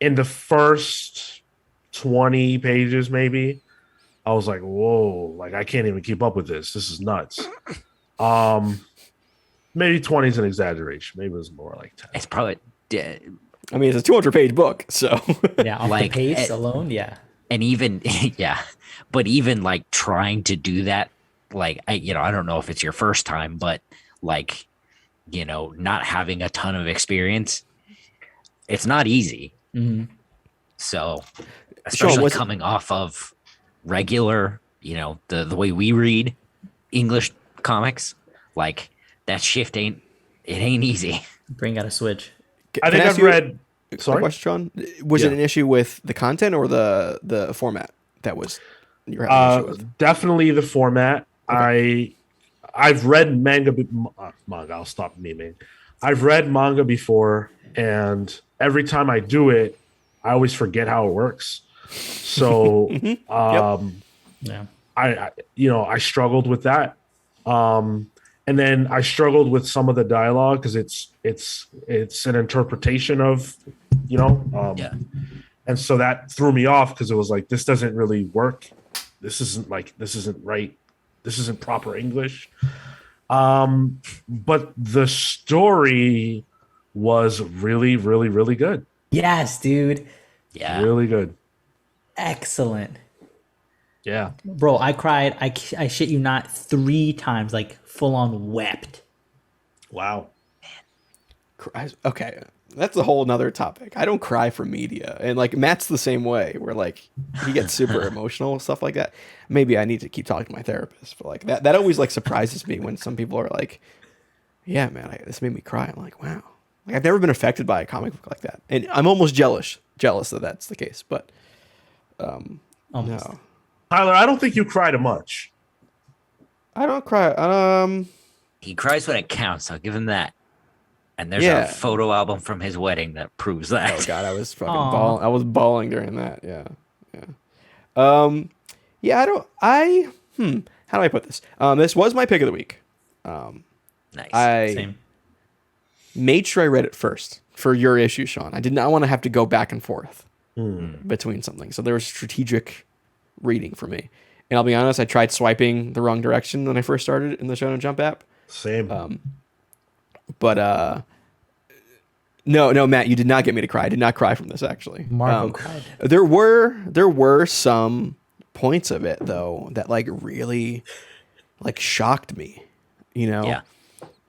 In the first 20 pages, maybe, I was like, whoa, like I can't even keep up with this. This is nuts. Maybe 20 is an exaggeration. Maybe it was more like 10. It's probably I mean, it's a 200-page book, so Yeah, off Like, the pace alone, yeah. and even yeah, but even like trying to do that, like I don't know if it's your first time, but like not having a ton of experience, it's not easy. Mhm. So Sean, especially was it- coming off of regular, the way we read English comics, like that shift ain't easy. Bring out a switch. I think I've read. A Sorry. question, Sean. Was it Yeah. an issue with the content or the format that was you're having an issue with? Definitely the format. I've read manga. I'll stop naming. I've read manga before, and every time I do it, I always forget how it works. So, Yeah. I struggled with that. And then I struggled with some of the dialogue because it's an interpretation of, Yeah. and so that threw me off because it was like, this doesn't really work. This isn't right. This isn't proper English. But the story was really, really, really good. Yes, dude. Yeah. Really good. Excellent. Yeah. Bro, I cried. I shit you not 3 times, like full on wept. Wow. Okay, that's a whole nother topic. I don't cry for media, and like Matt's the same way. Where like he gets super emotional and stuff like that. Maybe I need to keep talking to my therapist, but like that always like surprises me when some people are like, "Yeah, man, this made me cry." I'm like, "Wow." Like I've never been affected by a comic book like that, and I'm almost jealous that that's the case. But Almost. no, Tyler, I don't think you cried much. I don't cry. He cries when it counts. I'll give him that. And there's Yeah. a photo album from his wedding that proves that. Oh God, I was fucking Aw. bawling. I was bawling during that. Yeah. Yeah. How do I put this? This was my pick of the week. Nice. I Same. made sure I read it first for your issue, Sean. I did not want to have to go back and forth between something. So there was strategic reading for me. And I'll be honest, I tried swiping the wrong direction when I first started in the Shonen Jump app. Same. But no, Matt, you did not get me to cry. I did not cry from this actually. Marvel cried. There were some points of it though that like really like shocked me. Yeah.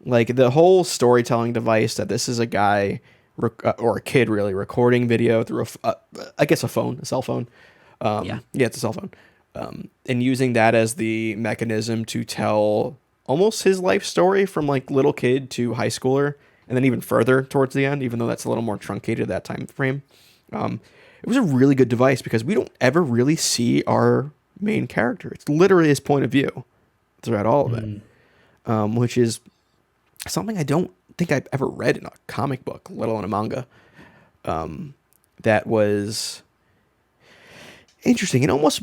Like the whole storytelling device that this is a guy or a kid really recording video through a cell phone. Yeah, it's a cell phone. And using that as the mechanism to tell almost his life story from like little kid to high schooler, and then even further towards the end, even though that's a little more truncated at that time frame. It was a really good device because we don't ever really see our main character. It's literally his point of view throughout all of it, which is something I don't think I've ever read in a comic book, let alone a manga. That was interesting. It almost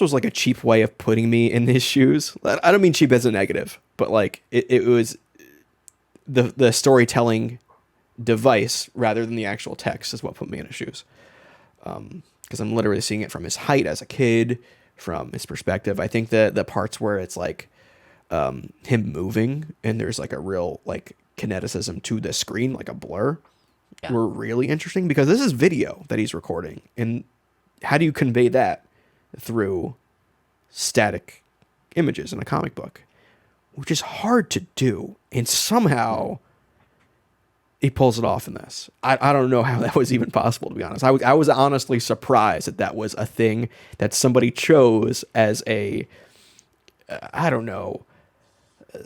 was like a cheap way of putting me in his shoes. I don't mean cheap as a negative, but like it was the storytelling device rather than the actual text is what put me in his shoes. Because I'm literally seeing it from his height as a kid, from his perspective. I think the parts where it's like him moving and there's like a real like kineticism to the screen, like a blur, were really interesting because this is video that he's recording. And how do you convey that through static images in a comic book, which is hard to do. And somehow he pulls it off in this. I don't know how that was even possible, to be honest. I was honestly surprised that was a thing that somebody chose as a, I don't know,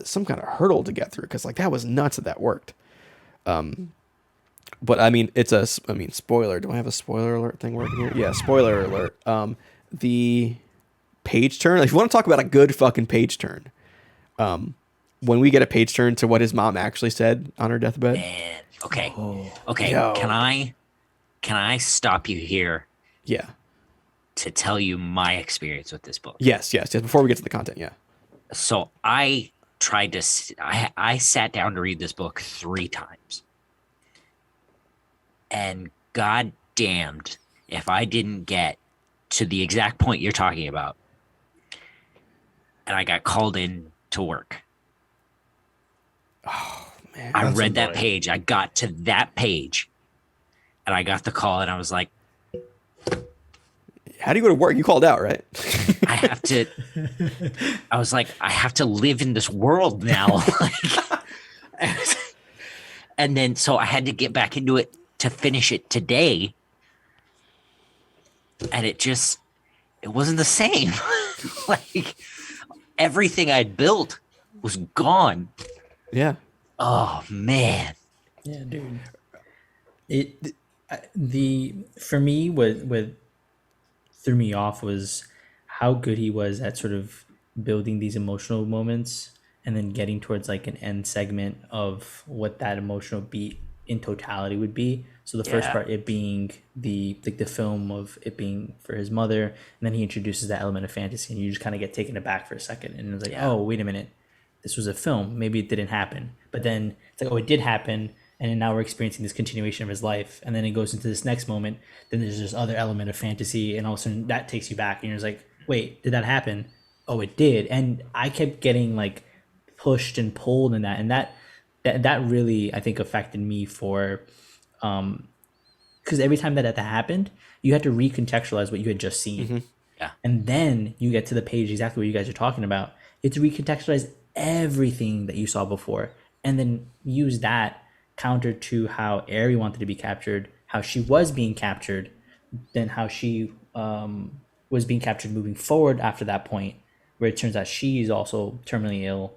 some kind of hurdle to get through, because like that was nuts that worked. But I mean, spoiler. Do I have a spoiler alert thing working here? Yeah, spoiler alert. The page turn. If you want to talk about a good fucking page turn, when we get a page turn to what his mom actually said on her deathbed. Man, okay. Oh. Okay. Yo. Can I stop you here Yeah. to tell you my experience with this book? Yes. Before we get to the content, yeah. So I sat down to read this book 3 times. And god damned if I didn't get to the exact point you're talking about. And I got called in to work. Oh man. I read that page. I got to that page. And I got the call and I was like, how do you go to work? You called out, right? I have to live in this world now. And then so I had to get back into it to finish it today. And it wasn't the same. Like everything I'd built was gone. Yeah. Oh man. Yeah, dude. For me, what threw me off was how good he was at sort of building these emotional moments and then getting towards like an end segment of what that emotional beat in totality would be. So the first part, it being the film of it being for his mother, and then he introduces that element of fantasy, and you just kind of get taken aback for a second, and it's like, oh, wait a minute, this was a film. Maybe it didn't happen, but then it's like, oh, it did happen, and then now we're experiencing this continuation of his life, and then it goes into this next moment. Then there's this other element of fantasy, and all of a sudden that takes you back, and you're just like, wait, did that happen? Oh, it did, and I kept getting like pushed and pulled in that, and that really I think affected me for. Because every time that happened, you had to recontextualize what you had just seen. Mm-hmm. Yeah. And then you get to the page, exactly what you guys are talking about. You have to recontextualize everything that you saw before and then use that counter to how Aerie wanted to be captured, how she was being captured, then how she was being captured moving forward after that point, where it turns out she's also terminally ill.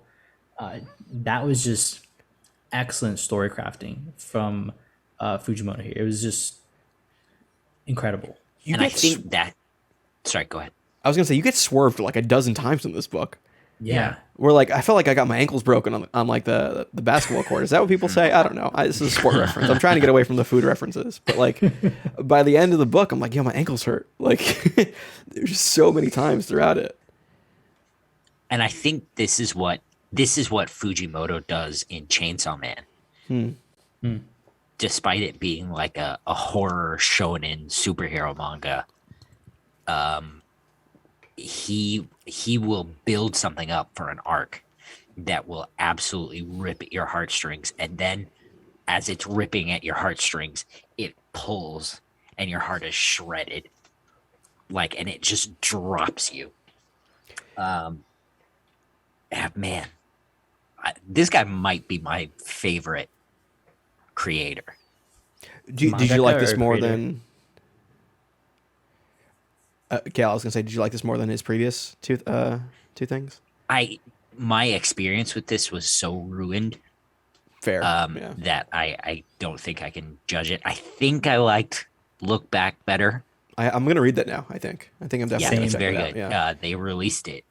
That was just excellent story crafting from Fujimoto here. It was just incredible. I think that. Sorry, go ahead. I was gonna say you get swerved like a dozen times in this book. Yeah. Where like I felt like I got my ankles broken on like the basketball court. Is that what people say? I don't know. This is a sport reference. I'm trying to get away from the food references, but like by the end of the book, I'm like, yo, my ankles hurt. Like there's just so many times throughout it. And I think this is what Fujimoto does in Chainsaw Man. Despite it being like a horror shonen superhero manga, he will build something up for an arc that will absolutely rip at your heartstrings, and then as it's ripping at your heartstrings, it pulls and your heart is shredded, and it just drops you. Man, this guy might be my favorite creator. Did you like this more than? Cal, I was gonna say, did you like this more than his previous two things? My experience with this was so ruined. Fair. That I don't think I can judge it. I think I liked Look Back better. I'm gonna read that now. I think I'm definitely gonna check very it out. good. Yeah. They released it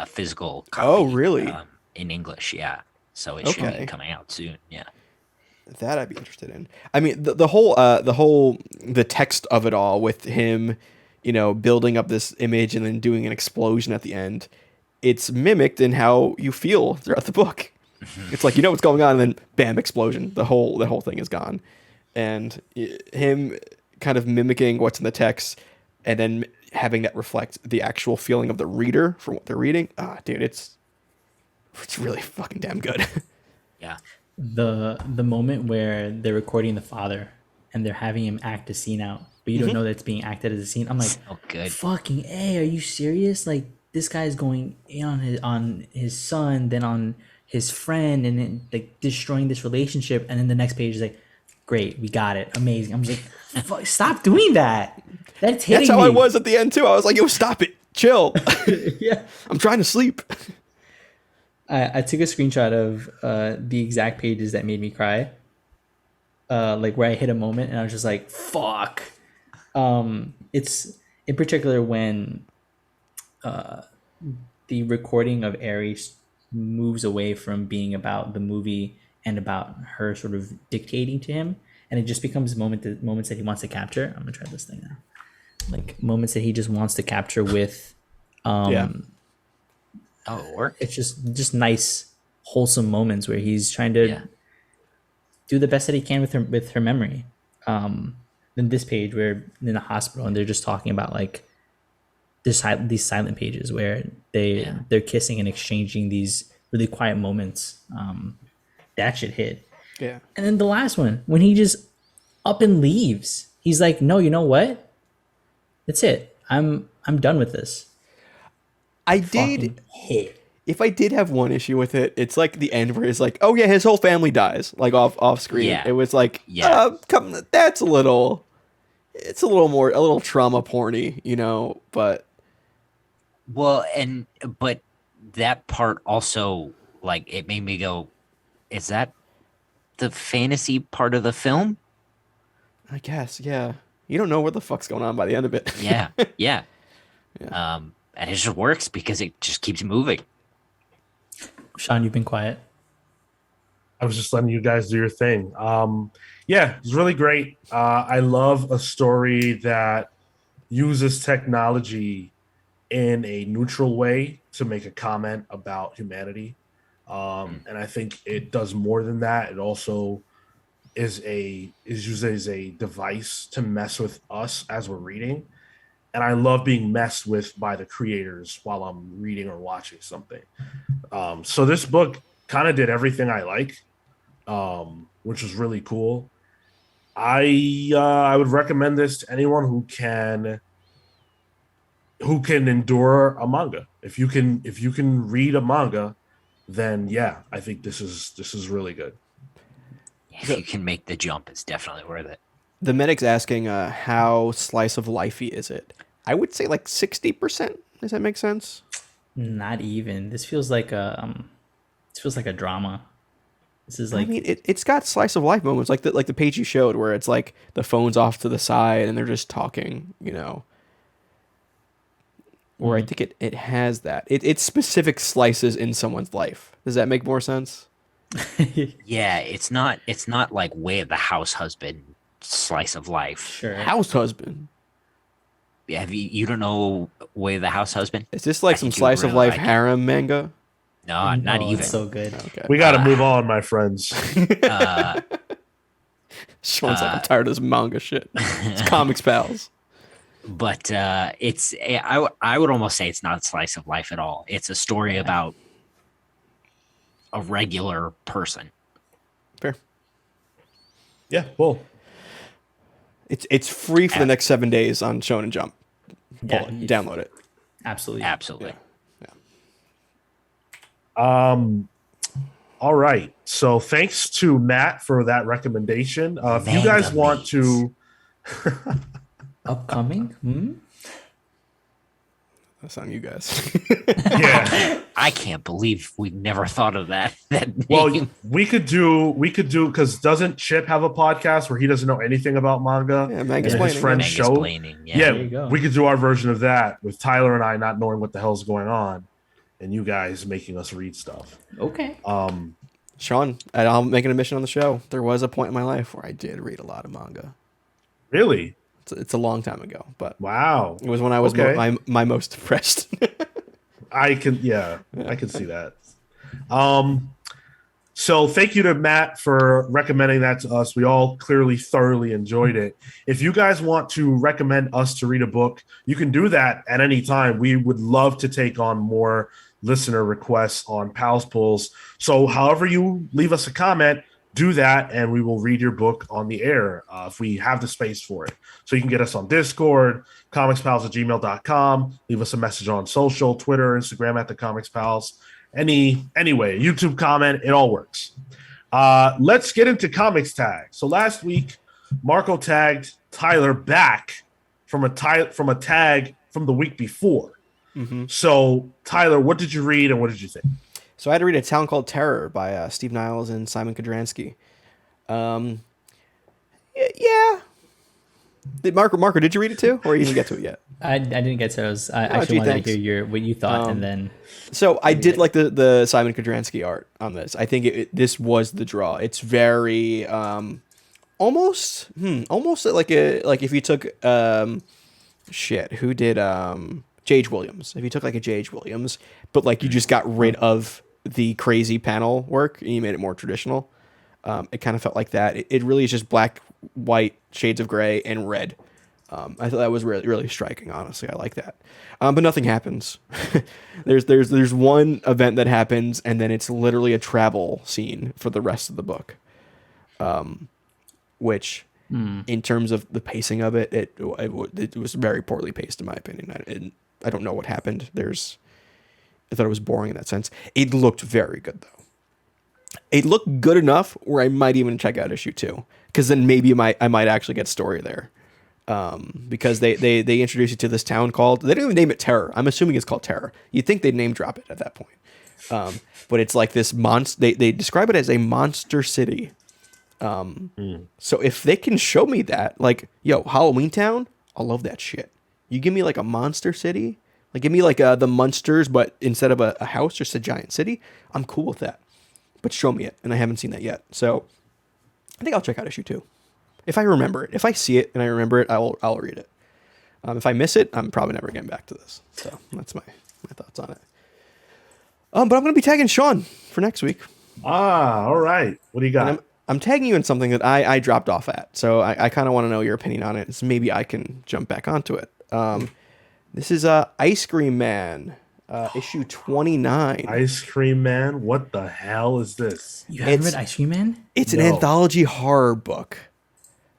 physical copy. Oh, really? In English, yeah. So it should be coming out soon. Yeah. That I'd be interested in. I mean, the text of it all with him, building up this image and then doing an explosion at the end. It's mimicked in how you feel throughout the book. It's like, what's going on, and then bam, explosion. The whole thing is gone. And him kind of mimicking what's in the text and then having that reflect the actual feeling of the reader from what they're reading. Dude, it's really fucking damn good. Yeah. The moment where they're recording the father and they're having him act a scene out, but you don't know that it's being acted as a scene. I'm like, so good. Fucking A, are you serious? Like, this guy's going in on his son, then on his friend, and then like destroying this relationship, and then the next page is like, great, we got it, amazing. I'm just like, stop doing that. That's hitting That's how me. I was at the end too. I was like, yo, stop it. Chill. Yeah. I'm trying to sleep. I took a screenshot of the exact pages that made me cry. Like where I hit a moment and I was just like, fuck. It's in particular when the recording of Aries moves away from being about the movie and about her sort of dictating to him, and it just becomes moments that he wants to capture. I'm gonna try this thing now. Like moments that he just wants to capture with Yeah. Oh, it worked. it's just nice wholesome moments where he's trying to Yeah. do the best that he can with her memory. Then this page where in the hospital and they're just talking about like these silent pages where they're kissing and exchanging these really quiet moments. That shit hit. Yeah. And then the last one when he just up and leaves, he's like, no, you know what? That's it. I'm done with this. I Fucking did. hit. If I did have one issue with it, it's like the end where it's like, oh yeah, his whole family dies, like off screen. Yeah. It was like, Yeah. that's a little trauma porny, you know. But Well, but that part also, like, it made me go, is that the fantasy part of the film? I guess, yeah, you don't know what the fuck's going on by the end of it. Yeah, yeah. And it just works because it just keeps moving. Sean, you've been quiet. I was just letting you guys do your thing. Yeah, it's really great. I love a story that uses technology in a neutral way to make a comment about humanity. And I think it does more than that. It also is used as a device to mess with us as we're reading. And I love being messed with by the creators while I'm reading or watching something. So this book kind of did everything I like, which was really cool. I would recommend this to anyone who can endure a manga. If you can read a manga, then yeah, I think this is really good. If you can make the jump, it's definitely worth it. The medic's asking, how slice of lifey is it? I would say like 60%. Does that make sense? Not even. This feels like a drama. This is like I mean, it's got slice of life moments, like the page you showed, where it's like the phone's off to the side and they're just talking, you know. Or I think it has that. It's specific slices in someone's life. Does that make more sense? Yeah, it's not like Way of the House Husband slice of life. sure. House husband. Have you don't know Way of the House Husband? Is this like I some think you slice of really life like it. harem manga? No, not Oh, even. It's so good. Okay. We got to move on, my friends. Sean's like, I'm tired of this manga shit. It's comics pals. But I would almost say it's not a slice of life at all. It's a story about a regular person. Fair. Yeah, cool. It's free for the next 7 days on Shonen Jump. Yeah, Pull it, download it. Absolutely. Absolutely. All right. So thanks to Matt for that recommendation. If you guys Manga want Mates. to, Upcoming? That's on you guys. yeah. I can't believe we never thought of that. Well, name. we could do because doesn't Chip have a podcast where he doesn't know anything about manga? Yeah, and Manga his Explaining. friends Manga show. Explaining, Yeah, There you go. we could do our version of that with Tyler and I not knowing what the hell's going on, and you guys making us read stuff. Okay. Sean, I'll make an admission on the show. There was a point in my life where I did read a lot of manga. Really? It's a long time ago, but Wow. it was when I was Okay. my most depressed. I can see that. So thank you to Matt for recommending that to us. We all clearly thoroughly enjoyed it. If you guys want to recommend us to read a book, you can do that at any time. We would love to take on more listener requests on Pals Pulls. So however you leave us a comment, do that, and we will read your book on the air if we have the space for it. So you can get us on Discord, comicspals@gmail.com. Leave us a message on social, Twitter, Instagram @the Comics Pals. Anyway, YouTube comment, it all works. Let's get into comics tag. So last week, Marco tagged Tyler back from a tag from the week before. Mm-hmm. So Tyler, what did you read and what did you think? So I had to read A Town Called Terror by Steve Niles and Simon Kodransky. Yeah. Marco, did you read it too, or you didn't get to it yet? I didn't get to those. I Oh, actually gee, wanted thanks. to hear what you thought, and then So I did like the Simon Kodransky art on this. I think this was the draw. It's very almost like if you took who did J.H. Williams. If you took like a J.H. Williams, but like you just got rid of the crazy panel work and you made it more traditional. It kind of felt like that. It really is just black, white, shades of gray, and red. I thought that was really, really striking. Honestly, I like that. But nothing happens. there's one event that happens, and then it's literally a travel scene for the rest of the book. Which, in terms of the pacing of it, it was very poorly paced in my opinion. I don't know what happened. I thought it was boring in that sense. It looked very good though. It looked good enough where I might even check out issue 2, because then maybe I might actually get story there. Because they introduce you to this town called, they don't even name it Terror. I'm assuming it's called Terror. You'd think they'd name drop it at that point. But it's like this they describe it as a monster city. So if they can show me that, like, yo, Halloween Town, I love that shit. You give me like a monster city, like give me like the monsters, but instead of a house, just a giant city, I'm cool with that. But show me it, and I haven't seen that yet. So I think I'll check out issue 2. If I remember it. If I see it and I remember it, I'll read it. If I miss it, I'm probably never getting back to this. So that's my thoughts on it. But I'm going to be tagging Sean for next week. All right. What do you got? I'm tagging you in something that I dropped off at. So I kind of want to know your opinion on it. So maybe I can jump back onto it. This is Ice Cream Man, issue 29. Ice Cream Man? What the hell is this? you haven't read Ice Cream Man? It's an anthology horror book.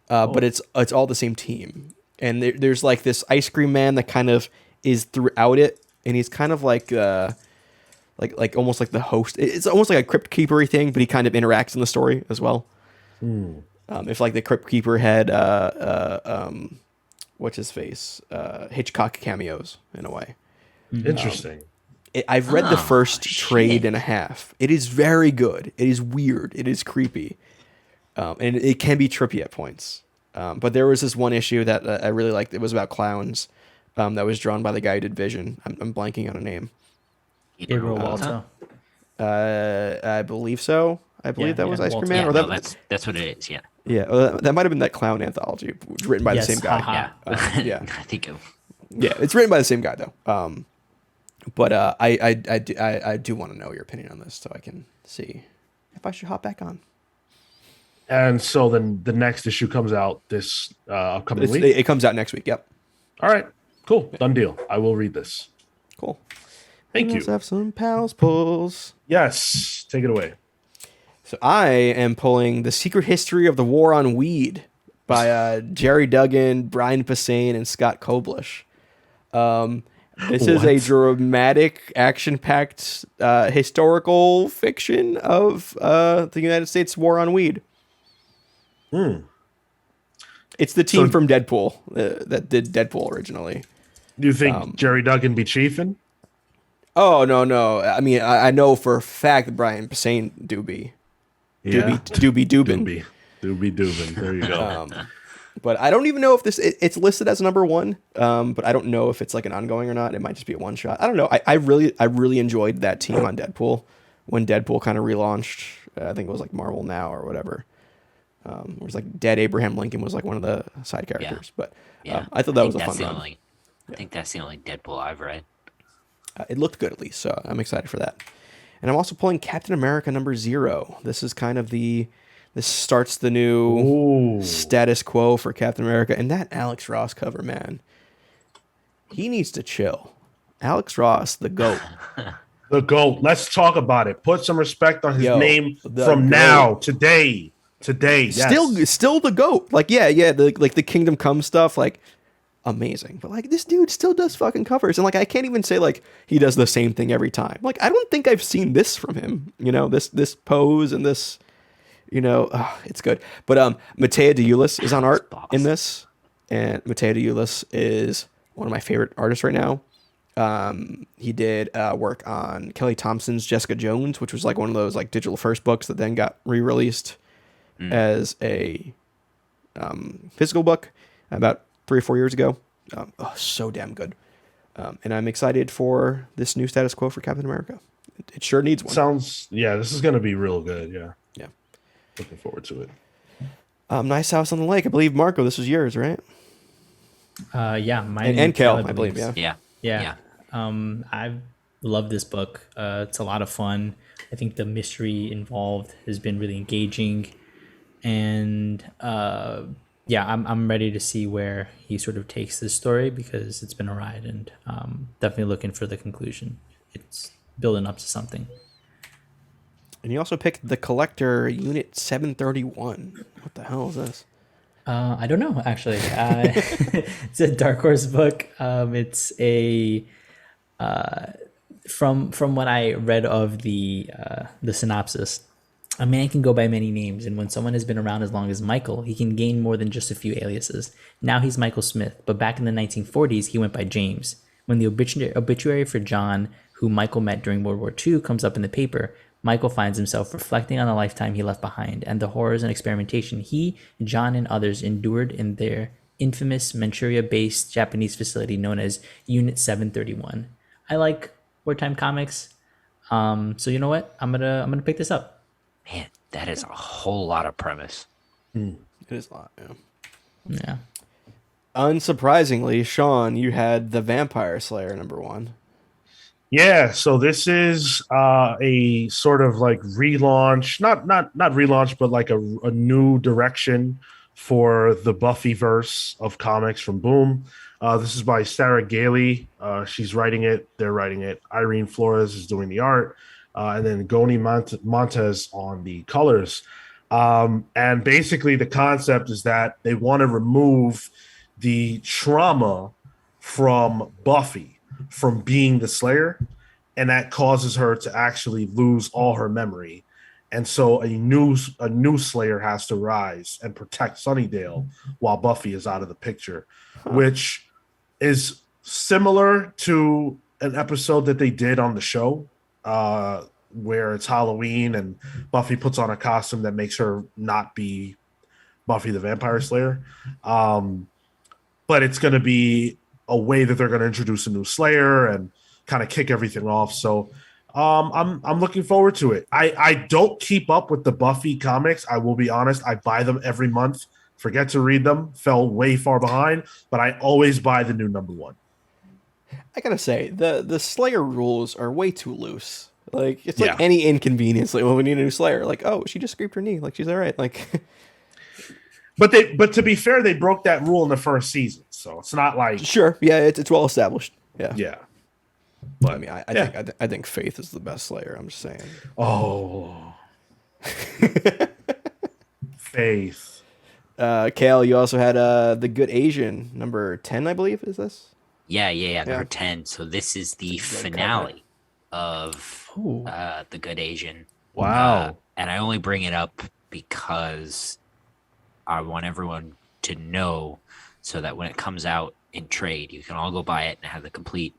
But it's all the same team. And there's like this Ice Cream Man that kind of is throughout it. And he's kind of like almost like the host. It's almost like a Crypt Keeper-y thing, but he kind of interacts in the story as well. If like the Crypt Keeper had what's his face? Hitchcock cameos in a way. Interesting. I've read the first trade and a half. It is very good. It is weird. It is creepy. And it can be trippy at points. But there was this one issue that I really liked. It was about clowns that was drawn by the guy who did Vision. I'm blanking on a name. Gabriel Walto. I believe so. I believe that was Ice Cream Man. Yeah, Or no, that's what it is. Yeah. Yeah, that might have been that clown anthology written by the same guy. haha. Yeah. I think of. Yeah, it's written by the same guy though. But I do want to know your opinion on this so I can see if I should hop back on. And so then the next issue comes out this upcoming week. It comes out next week. Yep. All right, cool, done deal. I will read this. Cool. Thank you. Let's have some pals pulls. Yes, take it away. So I am pulling The Secret History of the War on Weed by Jerry Duggan, Brian Posehn, and Scott Koblish. This is a dramatic, action-packed historical fiction of the United States war on weed. It's the team from Deadpool that did Deadpool originally. Do you think Jerry Duggan be chiefing? Oh, no. I mean, I know for a fact that Brian Posehn do be. Yeah. Doobie Doobin. Doobie Doobin. There you go. But I don't even know if it's listed as number 1. But I don't know if it's like an ongoing or not. It might just be a one shot. I don't know. I really enjoyed that team on Deadpool when Deadpool kind of relaunched. I think it was like Marvel Now or whatever. It was like Dead Abraham Lincoln was like one of the side characters. But I thought that was a fun run. I think that's the only Deadpool I've read. It looked good at least, so I'm excited for that. And I'm also pulling Captain America #0. This is kind of this starts the new status quo for Captain America. And that Alex Ross cover, man, he needs to chill. Alex Ross, the GOAT. The GOAT. Let's talk about it. Put some respect on his name from GOAT. now, today. Yes. Still the GOAT. Like, the Kingdom Come stuff, like, amazing. But like, this dude still does fucking covers. And like, I can't even say like he does the same thing every time. Like, I don't think I've seen this from him. You know, this pose and this It's good. But Matea de Ulis is on art Boss. in this, and Matea de Ulis is one of my favorite artists right now. He did work on Kelly Thompson's Jessica Jones, which was like one of those like digital first books that then got re-released as a physical book about 3 or 4 years ago. So damn good. And I'm excited for this new status quo for Captain America. It sure needs one. This is going to be real good. Yeah. Yeah. Looking forward to it. Nice House on the Lake. I believe, Marco, this was yours, right? Yeah, mine And Kel, I believe, yeah. Yeah. I love this book. It's a lot of fun. I think the mystery involved has been really engaging, and I'm ready to see where he sort of takes this story because it's been a ride, and definitely looking for the conclusion. It's building up to something. And you also picked The Collector Unit 731. What the hell is this? I don't know, actually. It's a Dark Horse book. It's a from what I read of the synopsis. A man can go by many names, and when someone has been around as long as Michael, he can gain more than just a few aliases. Now he's Michael Smith, but back in the 1940s, he went by James. When the obituary for John, who Michael met during World War II, comes up in the paper, Michael finds himself reflecting on the lifetime he left behind and the horrors and experimentation he, John, and others endured in their infamous Manchuria-based Japanese facility known as Unit 731. I like wartime comics, so you know what? I'm gonna pick this up. Man, that is a whole lot of premise. It is a lot, yeah. Yeah. Unsurprisingly, Sean, you had The Vampire Slayer #1. Yeah, so this is a sort of like relaunch, not relaunch, but like a new direction for the Buffyverse of comics from Boom. This is by Sarah Gailey. She's writing it. They're writing it. Irene Flores is doing the art. And then Goni Montes on the colors. And basically the concept is that they want to remove the trauma from Buffy from being the Slayer, and that causes her to actually lose all her memory. And so a new Slayer has to rise and protect Sunnydale while Buffy is out of the picture, which is similar to an episode that they did on the show, where it's Halloween and Buffy puts on a costume that makes her not be Buffy the Vampire Slayer. But it's going to be a way that they're going to introduce a new Slayer and kind of kick everything off. So I'm looking forward to it. I don't keep up with the Buffy comics. I will be honest. I buy them every month, forget to read them, fell way far behind, but I always buy the new #1. I gotta say, the Slayer rules are way too loose. Like, it's like any inconvenience. Like, well, we need a new Slayer. Like, oh, she just scraped her knee. Like, she's all right. Like, but to be fair, they broke that rule in the first season, so it's not like sure, yeah, it's well established. Yeah. But I mean, I think Faith is the best Slayer. I'm just saying. Oh, Faith. Kale, you also had The Good Asian #10, I believe. Is this? Yeah, number 10. So this is the finale of The Good Asian. Wow. And I only bring it up because I want everyone to know so that when it comes out in trade, you can all go buy it and have the complete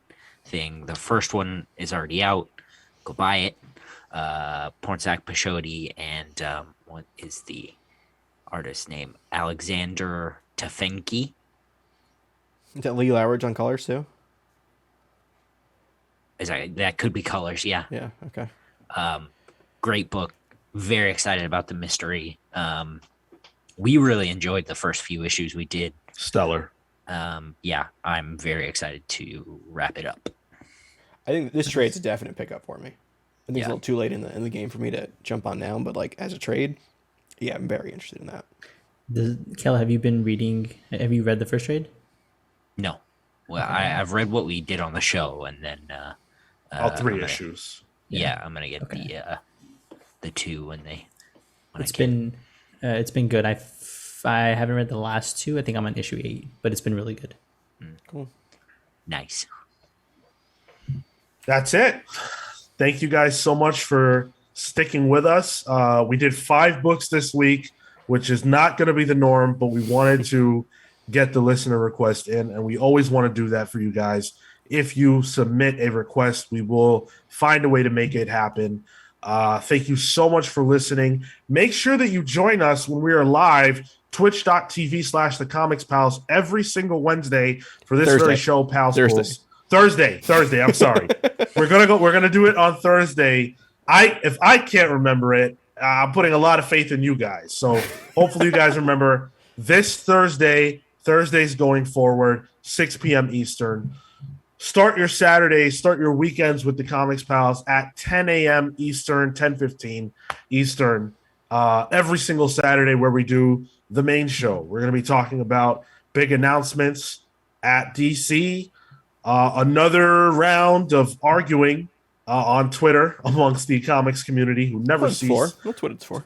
thing. The first one is already out. Go buy it. Pornsak Pashodi and what is the artist's name? Alexander Tefenki. Is that Lee Lowridge on colors too? That could be colors, yeah. Yeah, okay. Great book. Very excited about the mystery. We really enjoyed the first few issues we did. Stellar. Yeah, I'm very excited to wrap it up. I think this trade's a definite pickup for me. I think it's a little too late in the game for me to jump on now, but like as a trade, yeah, I'm very interested in that. Kel, have you read the first trade? No. Well, I've read what we did on the show, and then all 3 issues. Yeah, I'm gonna get the 2 when it's been good. I haven't read the last 2. I think I'm on issue 8, but it's been really good. Cool. Nice. That's it. Thank you guys so much for sticking with us. We did 5 books this week, which is not going to be the norm, but we wanted to get the listener request in, and we always want to do that for you guys. If you submit a request, we will find a way to make it happen. Thank you so much for listening. Make sure that you join us when we are live, twitch.tv/The Comics Pals, every single Wednesday for this Thursday. very show, Pals Thursday. Pulse. Thursday. I'm sorry. We're gonna do it on Thursday. If I can't remember it, I'm putting a lot of faith in you guys. So hopefully you guys remember this Thursdays going forward, 6 p.m. Eastern. Start your Saturdays, start your weekends with the Comics Pals at 10 a.m. Eastern, 10:15 Eastern, every single Saturday where we do the main show. We're going to be talking about big announcements at DC, another round of arguing on Twitter amongst the comics community who never cease. That's what it's for.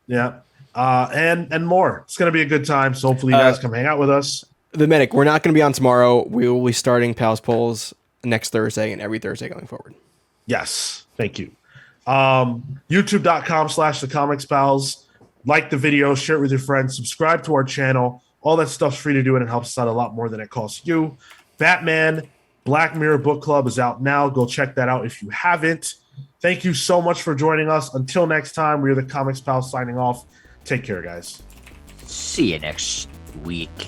Yeah, and more. It's going to be a good time, so hopefully you guys come hang out with us. The Medic, we're not going to be on tomorrow. We will be starting Pals Polls next Thursday and every Thursday going forward. Yes, thank you. YouTube.com/The Comics Pals. Like the video, share it with your friends, subscribe to our channel. All that stuff's free to do, and it helps us out a lot more than it costs you. Batman Black Mirror Book Club is out now. Go check that out if you haven't. Thank you so much for joining us. Until next time, we are the Comics Pals signing off. Take care, guys. See you next week.